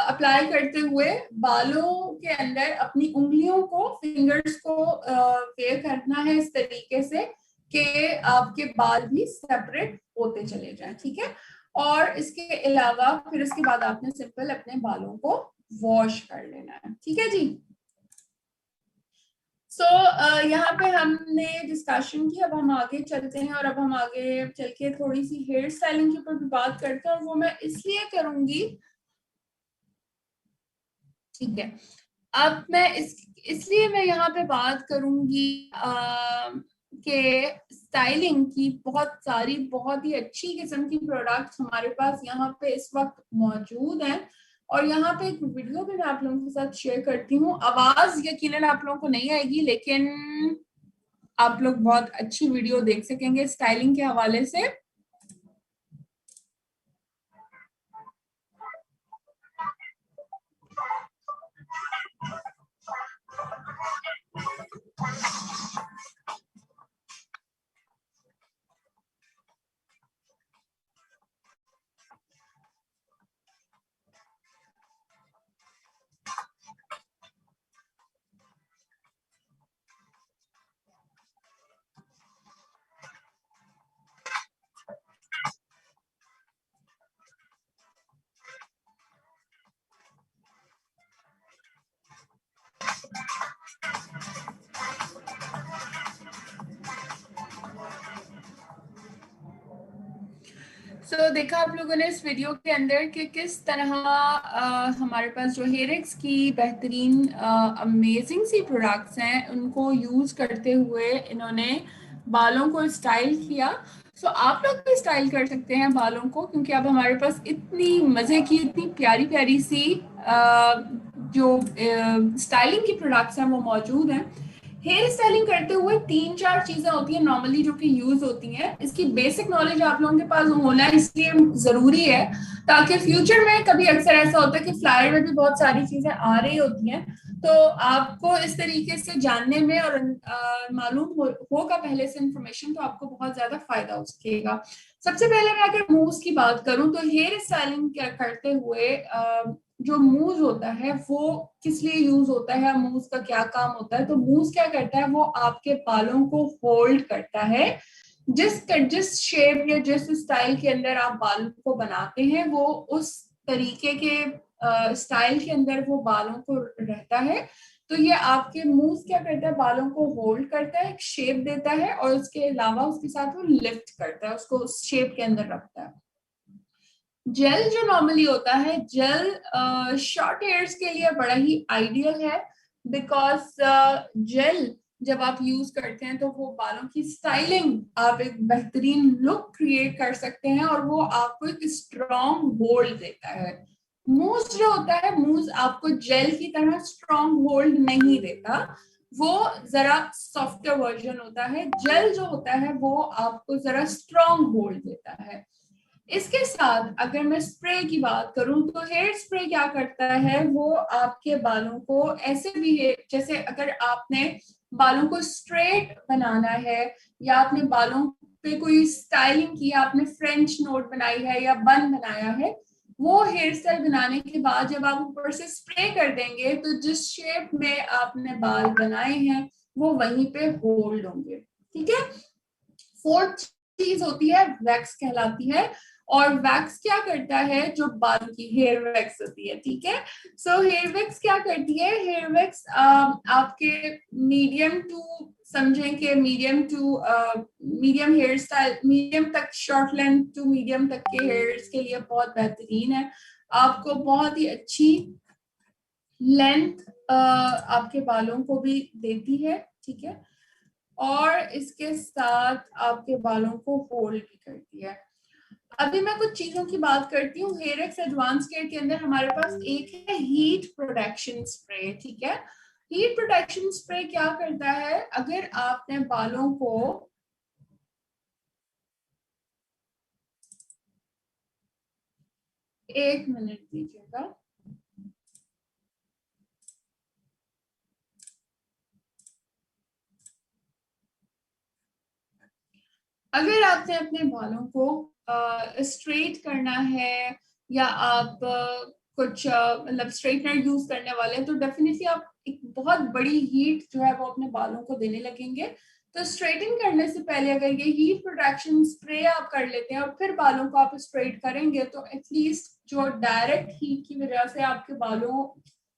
अप्लाई करते हुए बालों के अंदर अपनी उंगलियों को, फिंगर्स को वेयर करना है इस तरीके से कि आपके बाल भी सेपरेट होते चले जाएं, ठीक है। और इसके अलावा फिर इसके बाद आपने सिंपल अपने बालों को वॉश कर लेना है, ठीक है जी। सो यहाँ पे हमने डिस्कशन की, अब हम आगे चलते हैं और अब हम आगे चल के थोड़ी सी हेयर स्टाइलिंग के ऊपर भी बात करते हैं, और वो मैं इसलिए करूंगी, ठीक है। अब मैं इसलिए मैं यहाँ पे बात करूंगी कि स्टाइलिंग की बहुत सारी बहुत ही अच्छी किस्म की प्रोडक्ट्स हमारे पास यहाँ पे इस वक्त मौजूद हैं, और यहाँ पे एक वीडियो भी मैं आप लोगों के साथ शेयर करती हूँ। आवाज यकीनन आप लोगों को नहीं आएगी, लेकिन आप लोग बहुत अच्छी वीडियो देख सकेंगे स्टाइलिंग के हवाले से। देखा आप लोगों ने इस वीडियो के अंदर कि किस तरह हमारे पास जो हेयरएक्स की बेहतरीन अमेजिंग सी प्रोडक्ट्स हैं, उनको यूज करते हुए इन्होंने बालों को स्टाइल किया। आप लोग भी स्टाइल कर सकते हैं बालों को, क्योंकि अब हमारे पास इतनी मजे की, इतनी प्यारी प्यारी सी जो स्टाइलिंग की प्रोडक्ट्स हैं वो मौजूद हैं। हेयर स्टाइलिंग करते हुए 3-4 चीजें होती हैं नॉर्मली जो कि यूज होती हैं। इसकी बेसिक नॉलेज आप लोगों के पास होना इसलिए जरूरी है, ताकि फ्यूचर में कभी अक्सर ऐसा होता है कि फ्लायर में भी बहुत सारी चीजें आ रही होती हैं, तो आपको इस तरीके से जानने में और मालूम होगा पहले से इंफॉर्मेशन, तो आपको बहुत ज्यादा फायदा हो सकेगा। सबसे पहले मैं अगर मूव्स की बात करूं तो हेयर स्टाइलिंग करते हुए जो मूव होता है वो किस लिए यूज होता है, मूव का क्या काम होता है। तो मूव क्या करता है, वो आपके बालों को होल्ड करता है। जिस शेप या जिस स्टाइल के अंदर आप बालों को बनाते हैं, वो उस तरीके के स्टाइल के अंदर वो बालों को रहता है। तो ये आपके मूव क्या करता है, बालों को होल्ड करता है, एक शेप देता है, और उसके अलावा उसके साथ वो लिफ्ट करता है, उसको उस शेप के अंदर रखता है। जेल जो नॉर्मली होता है, जेल शॉर्ट हेयर्स के लिए बड़ा ही आइडियल है, बिकॉज जेल जब आप यूज करते हैं तो वो बालों की स्टाइलिंग, आप एक बेहतरीन लुक क्रिएट कर सकते हैं, और वो आपको एक स्ट्रॉन्ग होल्ड देता है। मूस जो होता है, मूस आपको जेल की तरह स्ट्रॉन्ग होल्ड नहीं देता, वो जरा सॉफ्टर वर्जन होता है। जेल जो होता है वो आपको जरा स्ट्रॉन्ग होल्ड देता है। इसके साथ अगर मैं स्प्रे की बात करूं तो हेयर स्प्रे क्या करता है, वो आपके बालों को ऐसे भी है, जैसे अगर आपने बालों को स्ट्रेट बनाना है, या आपने बालों पे कोई स्टाइलिंग की, आपने फ्रेंच नोट बनाई है या बन बनाया है, वो हेयर स्टाइल बनाने के बाद जब आप ऊपर से स्प्रे कर देंगे तो जिस शेप में आपने बाल बनाए हैं वो वहीं पे होल्ड होंगे। ठीक है। फोर्थ चीज होती है वैक्स कहलाती है, और वैक्स क्या करता है, जो बालों की हेयर वैक्स होती है, ठीक है। हेयर वैक्स क्या करती है, हेयर वैक्स आपके मीडियम टू, समझें कि मीडियम हेयर स्टाइल, मीडियम तक, शॉर्ट लेंथ टू मीडियम तक के हेयर्स के लिए बहुत बेहतरीन है। आपको बहुत ही अच्छी लेंथ आपके बालों को भी देती है, ठीक है, और इसके साथ आपके बालों को होल्ड भी करती है। अभी मैं कुछ चीजों की बात करती हूँ। हेयरएक्स एडवांस केयर के अंदर हमारे पास एक है हीट प्रोटेक्शन स्प्रे, ठीक है। हीट प्रोटेक्शन स्प्रे क्या करता है, अगर आपने बालों को एक मिनट दीजिएगा, अगर आपने अपने बालों को स्ट्रेट करना है, या आप कुछ मतलब स्ट्रेटनर यूज करने वाले हैं, तो डेफिनेटली आप एक बहुत बड़ी हीट जो है वो अपने बालों को देने लगेंगे। तो स्ट्रेटिंग करने से पहले अगर ये हीट प्रोटेक्शन स्प्रे आप कर लेते हैं और फिर बालों को आप स्ट्रेट करेंगे, तो एटलीस्ट जो डायरेक्ट हीट की वजह से आपके बालों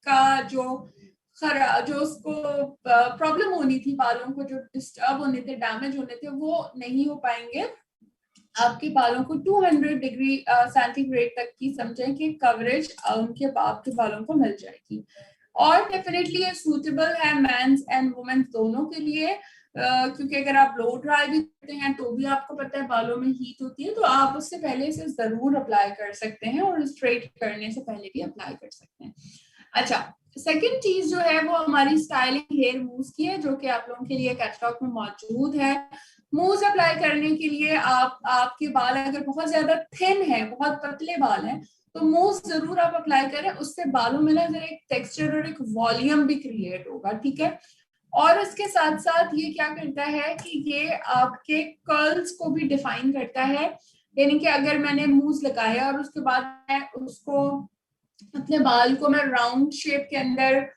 का जो खरा जो उसको प्रॉब्लम होनी थी, बालों को जो डिस्टर्ब होने थे, डैमेज होने थे, वो नहीं हो पाएंगे। आपके बालों को 200 डिग्री सेंटीग्रेड तक की समझें कि कवरेज उनके आपके बालों को मिल जाएगी। और डेफिनेटली ये सूटेबल है मेंस एंड वुमेन्स दोनों के लिए, क्योंकि अगर आप ब्लो ड्राई भी करते हैं तो भी आपको पता है बालों में हीट होती है, तो आप उससे पहले इसे जरूर अप्लाई कर सकते हैं और स्ट्रेट करने से पहले भी अप्लाई कर सकते हैं। अच्छा, सेकंड चीज जो है वो हमारी स्टाइलिंग हेयर मूव्स की है, जो कि आप लोगों के लिए कैटलॉग में मौजूद है। मूव्स अप्लाई करने के लिए आपके बाल अगर बहुत ज्यादा थिन है, बहुत पतले बाल हैं, तो मूव्स जरूर आप अप्लाई करें, उससे बालों में ना जरा एक टेक्सचर और एक वॉल्यूम भी क्रिएट होगा, ठीक है। और इसके साथ साथ ये क्या करता है कि ये आपके कर्ल्स को भी डिफाइन करता है, यानी कि अगर मैंने मूव्स लगाया और उसके बाद मैं उसको अपने बाल को मैं राउंड शेप के अंदर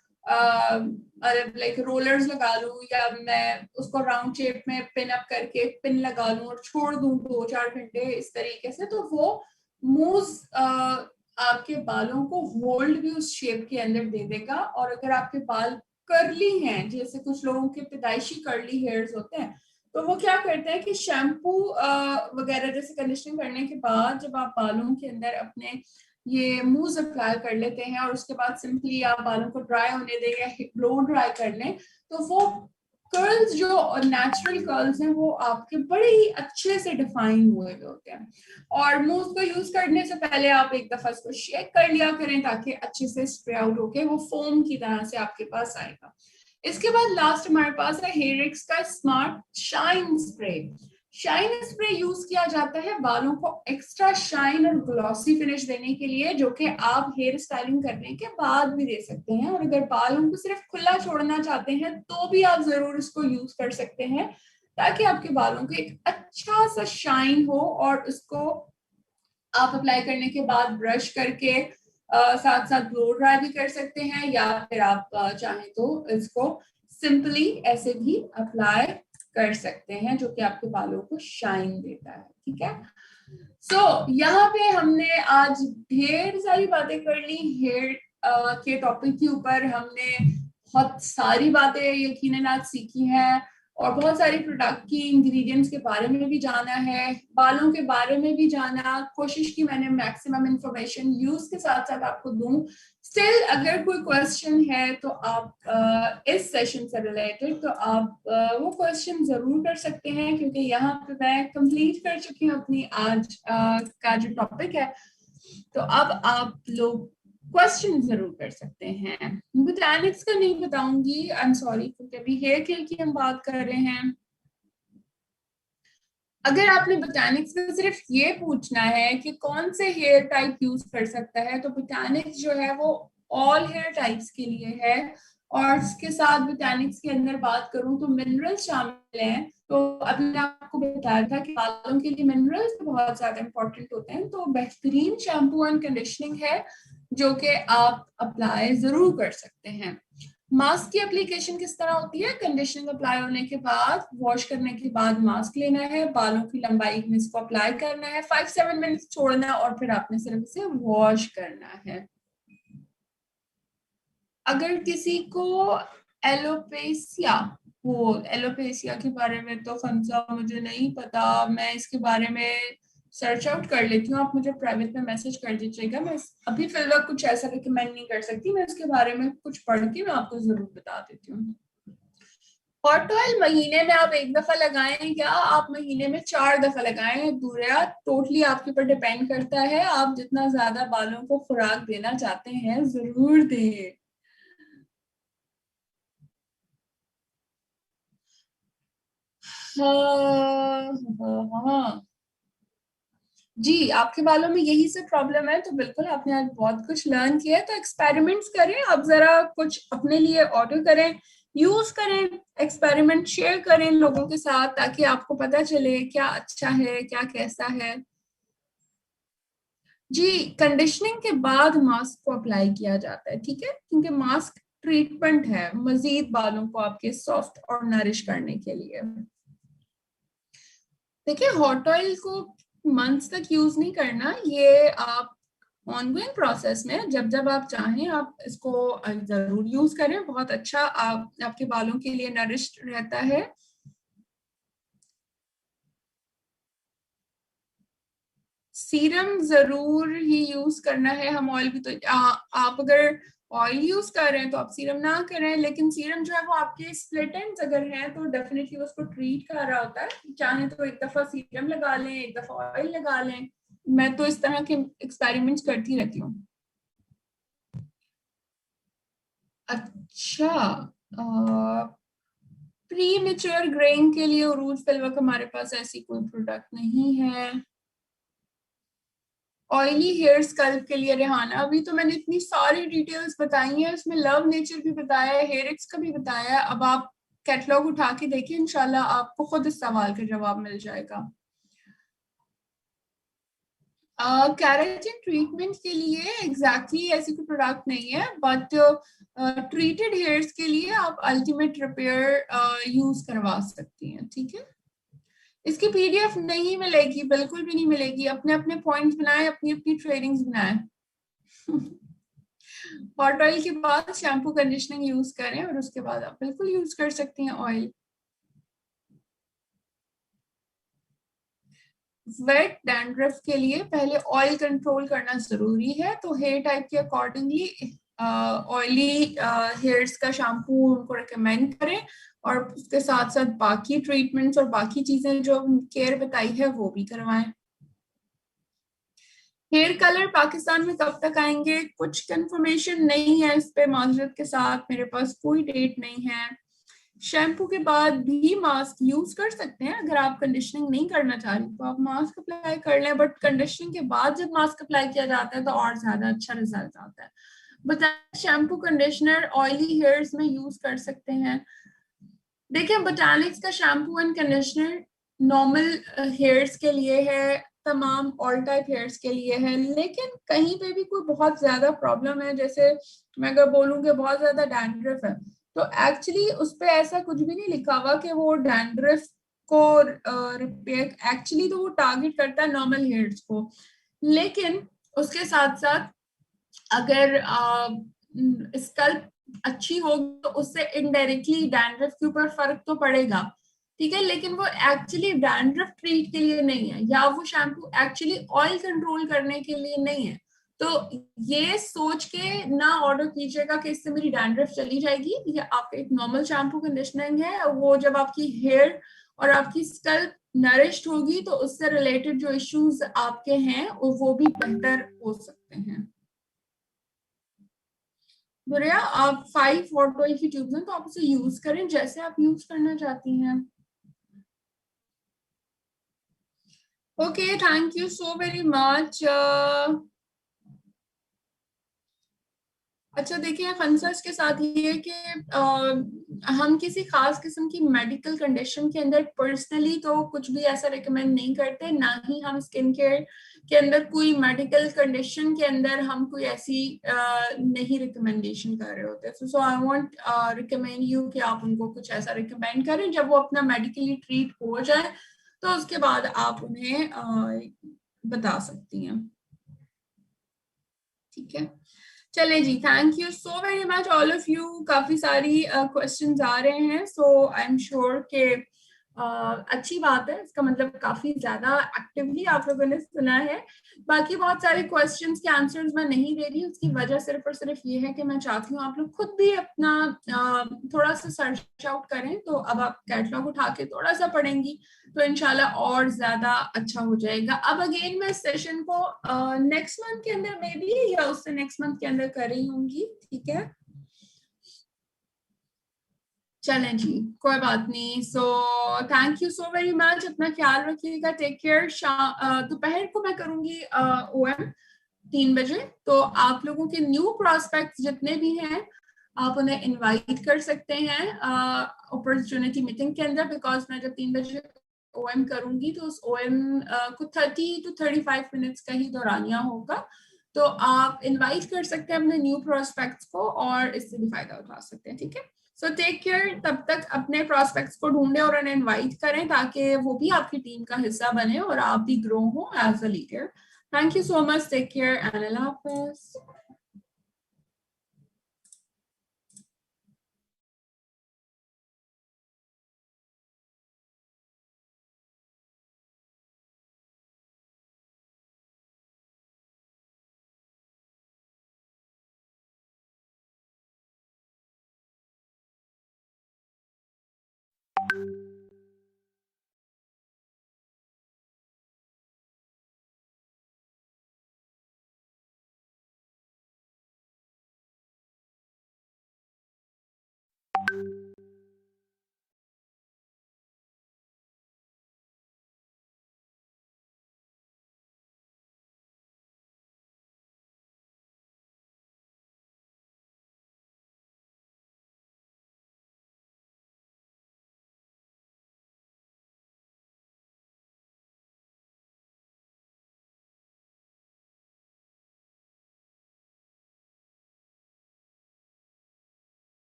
लाइक रोलर्स लगा लूं, या मैं उसको राउंड शेप में पिन अप करके पिन लगा लूं और छोड़ दूं 2-4 घंटे इस तरीके से, तो वो मूव्स आपके बालों को होल्ड भी उस शेप के अंदर दे देगा। और अगर आपके बाल कर्ली हैं, जैसे कुछ लोगों के पैदाइशी कर्ली हेयर्स होते हैं, तो वो क्या करते हैं कि शैम्पू वगैरह जैसे कंडीशनिंग करने के बाद जब आप बालों के अंदर अपने ये मूव्स अप्लाई कर लेते हैं और उसके बाद सिंपली आप बालों को ड्राई होने दें या ब्लो ड्राई कर लें, तो वो कर्ल्स जो नेचुरल कर्ल्स हैं वो आपके बड़े ही अच्छे से डिफाइन हुए होते हैं। और मूव्स को यूज करने से पहले आप एक दफा इसको शेक कर लिया करें ताकि अच्छे से स्प्रे आउट होके वो फोम की तरह से आपके पास आएगा। इसके बाद लास्ट हमारे पास है हेयरिक्स का smart shine spray. Shine spray use किया जाता है बालों को एक्स्ट्रा शाइन और ग्लॉसी फिनिश देने के लिए, जो कि आप हेयर स्टाइलिंग करने के बाद भी दे सकते हैं। और अगर बालों को सिर्फ खुला छोड़ना चाहते हैं तो भी आप जरूर इसको यूज कर सकते हैं, ताकि आपके बालों को एक अच्छा सा शाइन हो। और उसको आप अप्लाई करने के बाद ब्रश करके साथ साथ ब्लो ड्राई भी कर सकते हैं, या फिर आप चाहें तो इसको सिंपली ऐसे भी अप्लाई कर सकते हैं, जो कि आपके बालों को शाइन देता है, ठीक है। यहाँ पे हमने आज ढेर सारी बातें कर ली हेयर के टॉपिक के ऊपर। हमने बहुत सारी बातें यकीनन आज सीखी हैं और बहुत सारी प्रोडक्ट की इंग्रेडिएंट्स के बारे में भी जाना है, बालों के बारे में भी जाना। कोशिश की मैंने मैक्सिमम इंफॉर्मेशन यूज के साथ साथ आपको दूं। स्टिल अगर कोई क्वेश्चन है तो आप इस सेशन से रिलेटेड तो आप वो क्वेश्चन जरूर कर सकते हैं, क्योंकि यहाँ पे मैं कंप्लीट कर चुकी हूँ अपनी आज का जो टॉपिक है। तो अब आप लोग क्वेश्चन जरूर कर सकते हैं। बोटैनिक्स का नहीं बताऊंगी, आई एम सॉरी, क्योंकि अभी हेयर केयर की हम बात कर रहे हैं। अगर आपने बोटैनिक्स में सिर्फ ये पूछना है कि कौन से हेयर टाइप यूज कर सकता है, तो बोटैनिक्स जो है वो ऑल हेयर टाइप्स के लिए है। और इसके साथ बोटैनिक्स के अंदर बात करूं तो मिनरल्स शामिल हैं। तो अभी मैंने आपको बताया था कि बालों के लिए मिनरल्स बहुत ज्यादा इंपॉर्टेंट होते हैं, तो बेहतरीन शैम्पू एंड कंडीशनिंग है जो कि आप अप्लाई जरूर कर सकते हैं। मास्क की एप्लीकेशन किस तरह होती है? कंडीशनिंग अप्लाई होने के बाद, वॉश करने के बाद मास्क लेना है, बालों की लंबाई में इसको अप्लाई करना है, 5-7 मिनट छोड़ना और फिर आपने सिर्फ इसे वॉश करना है। अगर किसी को एलोपेसिया हो, एलोपेसिया के बारे में तो फंसा मुझे नहीं पता, मैं इसके बारे में सर्च आउट कर लेती हूँ, आप मुझे प्राइवेट में मैसेज कर दीजिएगा। मैं अभी फिलहाल कुछ ऐसा रिकमेंड नहीं कर सकती, मैं इसके बारे में कुछ पढ़ के मैं आपको जरूर बता देती हूँ। हॉट ऑयल महीने में आप एक दफा लगाएं या आप महीने में 4 दफा लगाएं, दूरिया टोटली आपके ऊपर डिपेंड करता है। आप जितना ज्यादा बालों को खुराक देना चाहते हैं जरूर दें। हाँ, जी, आपके बालों में यही से प्रॉब्लम है, तो बिल्कुल आपने आज बहुत कुछ लर्न किया है, तो एक्सपेरिमेंट्स करें, अब जरा कुछ अपने लिए ऑर्डर करें, यूज करें, एक्सपेरिमेंट शेयर करें लोगों के साथ, ताकि आपको पता चले क्या अच्छा है क्या कैसा है। जी, कंडीशनिंग के बाद मास्क को अप्लाई किया जाता है, ठीक है, क्योंकि मास्क ट्रीटमेंट है मजीद बालों को आपके सॉफ्ट और नरिश करने के लिए। देखिए, हॉट ऑयल को मंथ्स तक यूज नहीं करना, ये आप ऑनगोइंग प्रोसेस में जब जब आप चाहें आप इसको जरूर यूज करें, बहुत अच्छा आपके बालों के लिए नरिश्ड रहता है। सीरम जरूर ही यूज करना है, हम ऑयल भी तो आप अगर ऑयल यूज कर रहे हैं तो आप सीरम ना करें, लेकिन सीरम जो है वो आपके स्प्लिट एंड्स अगर हैं तो डेफिनेटली उसको ट्रीट कर रहा होता है। चाहे तो एक दफा सीरम लगा लें, एक दफा ऑयल लगा लें। मैं तो इस तरह के एक्सपेरिमेंट्स करती रहती हूँ। अच्छा, प्री मेच्योर ग्रेइंग के लिए उरूज फिल्वक हमारे पास ऐसी कोई प्रोडक्ट नहीं है। ऑयली हेयर स्कल्प के लिए रेहाना, अभी तो मैंने इतनी सारी डिटेल्स बताई हैं, उसमें लव नेचर भी बताया है, हेयर एक्स का भी बताया है। अब आप कैटलॉग उठा के देखिए, इंशाल्लाह आपको खुद इस सवाल का जवाब मिल जाएगा। केराटिन ट्रीटमेंट के लिए एग्जैक्टली ऐसी कोई प्रोडक्ट नहीं है, बट ट्रीटेड हेयर्स के लिए आप अल्टीमेट रिपेयर यूज करवा सकती हैं। ठीक है, इसकी पीडीएफ नहीं मिलेगी, बिल्कुल भी नहीं मिलेगी। अपने अपने पॉइंट्स बनाए, अपनी अपनी ट्रेडिंग्स बनाए। हॉट ऑयल के बाद शैम्पू कंडीशनिंग यूज करें और उसके बाद आप बिल्कुल यूज कर सकती हैं ऑयल। वेट डैंड्रफ के लिए पहले ऑयल कंट्रोल करना जरूरी है, तो हेयर टाइप के अकॉर्डिंगली ऑयली हेयर्स का शैम्पू उनको रिकमेंड करें, और उसके साथ साथ बाकी ट्रीटमेंट्स और बाकी चीजें जो केयर बताई है वो भी करवाएं। हेयर कलर पाकिस्तान में कब तक आएंगे, कुछ कंफर्मेशन नहीं है इस पे, माजरत के साथ मेरे पास कोई डेट नहीं है। शैम्पू के बाद भी मास्क यूज कर सकते हैं, अगर आप कंडीशनिंग नहीं करना चाह रही तो आप मास्क अप्लाई कर लें, बट कंडीशनिंग के बाद जब मास्क अप्लाई किया जाता है तो और ज्यादा अच्छा रिजल्ट आता है। बताए शैम्पू कंडीशनर ऑयली हेयर्स में यूज कर सकते हैं। देखिए, बोटानिक्स का shampoo and conditioner normal hairs के लिए है, तमाम ऑल टाइप हेयर्स के लिए है, लेकिन कहीं पे भी कोई बहुत ज्यादा प्रॉब्लम है, जैसे मैं अगर बोलूँ कि बहुत ज्यादा डैंड्रफ है, तो एक्चुअली उस पे ऐसा कुछ भी नहीं लिखा हुआ कि वो डैंड्रफ को रिपेयर, एक्चुअली तो वो टारगेट करता है नॉर्मल हेयर्स को, लेकिन उसके साथ साथ अगर स्कल्प अच्छी होगी तो उससे इनडायरेक्टली डैंड्रफ के ऊपर फर्क तो पड़ेगा। ठीक है, लेकिन वो एक्चुअली डैंड्रफ ट्रीट के लिए नहीं है, या वो शैम्पू एक्चुअली ऑयल कंट्रोल करने के लिए नहीं है। तो ये सोच के ना ऑर्डर कीजिएगा कि इससे मेरी डैंड्रफ चली जाएगी। ये आपका एक नॉर्मल शैम्पू कंडीशनिंग है, वो जब आपकी हेयर और आपकी स्कल्प नरिश्ड होगी तो उससे रिलेटेड जो इश्यूज आपके हैं वो भी बेहतर हो सकते हैं। बुरिया, आप 5 हॉट ऑयल की ट्यूब्स हैं तो आप उसे यूज करें जैसे आप यूज करना चाहती हैं। Okay, thank you so very much. अच्छा देखिए, खंसा इसके साथ ये है कि हम किसी खास किस्म की मेडिकल कंडीशन के अंदर पर्सनली तो कुछ भी ऐसा रिकमेंड नहीं करते, ना ही हम स्किन केयर के अंदर कोई मेडिकल कंडीशन के अंदर हम कोई ऐसी नहीं रिकमेंडेशन कर रहे होते। सो आई वांट रिकमेंड यू कि आप उनको कुछ ऐसा रिकमेंड करें, जब वो अपना मेडिकली ट्रीट हो जाए तो उसके बाद आप उन्हें बता सकती हैं। ठीक है, चले जी, thank you so very much all of you. काफी सारी क्वेश्चंस आ रहे हैं, सो आई एम श्योर के अच्छी बात है, इसका मतलब काफी ज्यादा एक्टिवली आप लोगों ने सुना है। बाकी बहुत सारे क्वेश्चंस के आंसर्स मैं नहीं दे रही, उसकी वजह सिर्फ और सिर्फ ये है कि मैं चाहती हूँ आप लोग खुद भी अपना थोड़ा सा सर्च आउट करें। तो अब आप कैटलॉग उठा के थोड़ा सा पढ़ेंगी तो इंशाल्लाह और ज्यादा अच्छा हो जाएगा। अब अगेन मैं सेशन को नेक्स्ट मंथ के अंदर मे बी या उससे नेक्स्ट मंथ के अंदर कर रही होंगी। ठीक है, चलें जी, कोई बात नहीं। सो thank you so very much, अपना ख्याल रखिएगा, टेक केयर। दोपहर को मैं करूंगी ओएम 3 बजे, तो आप लोगों के न्यू प्रोस्पेक्ट्स जितने भी हैं आप उन्हें इनवाइट कर सकते हैं अपॉर्चुनिटी मीटिंग के अंदर, बिकॉज मैं जब 3 बजे ओएम करूंगी तो उस ओएम को 30 to 35 मिनट्स का ही दौरानिया होगा, तो आप इनवाइट कर सकते हैं अपने न्यू प्रोस्पेक्ट्स को और इससे भी फायदा उठा सकते हैं। ठीक है, सो टेक केयर, तब तक अपने प्रोस्पेक्ट्स को ढूंढें और उन्हें इनवाइट करें ताकि वो भी आपकी टीम का हिस्सा बने और आप भी ग्रो हो as a leader. Thank you so much. Take care and Allah Hafiz.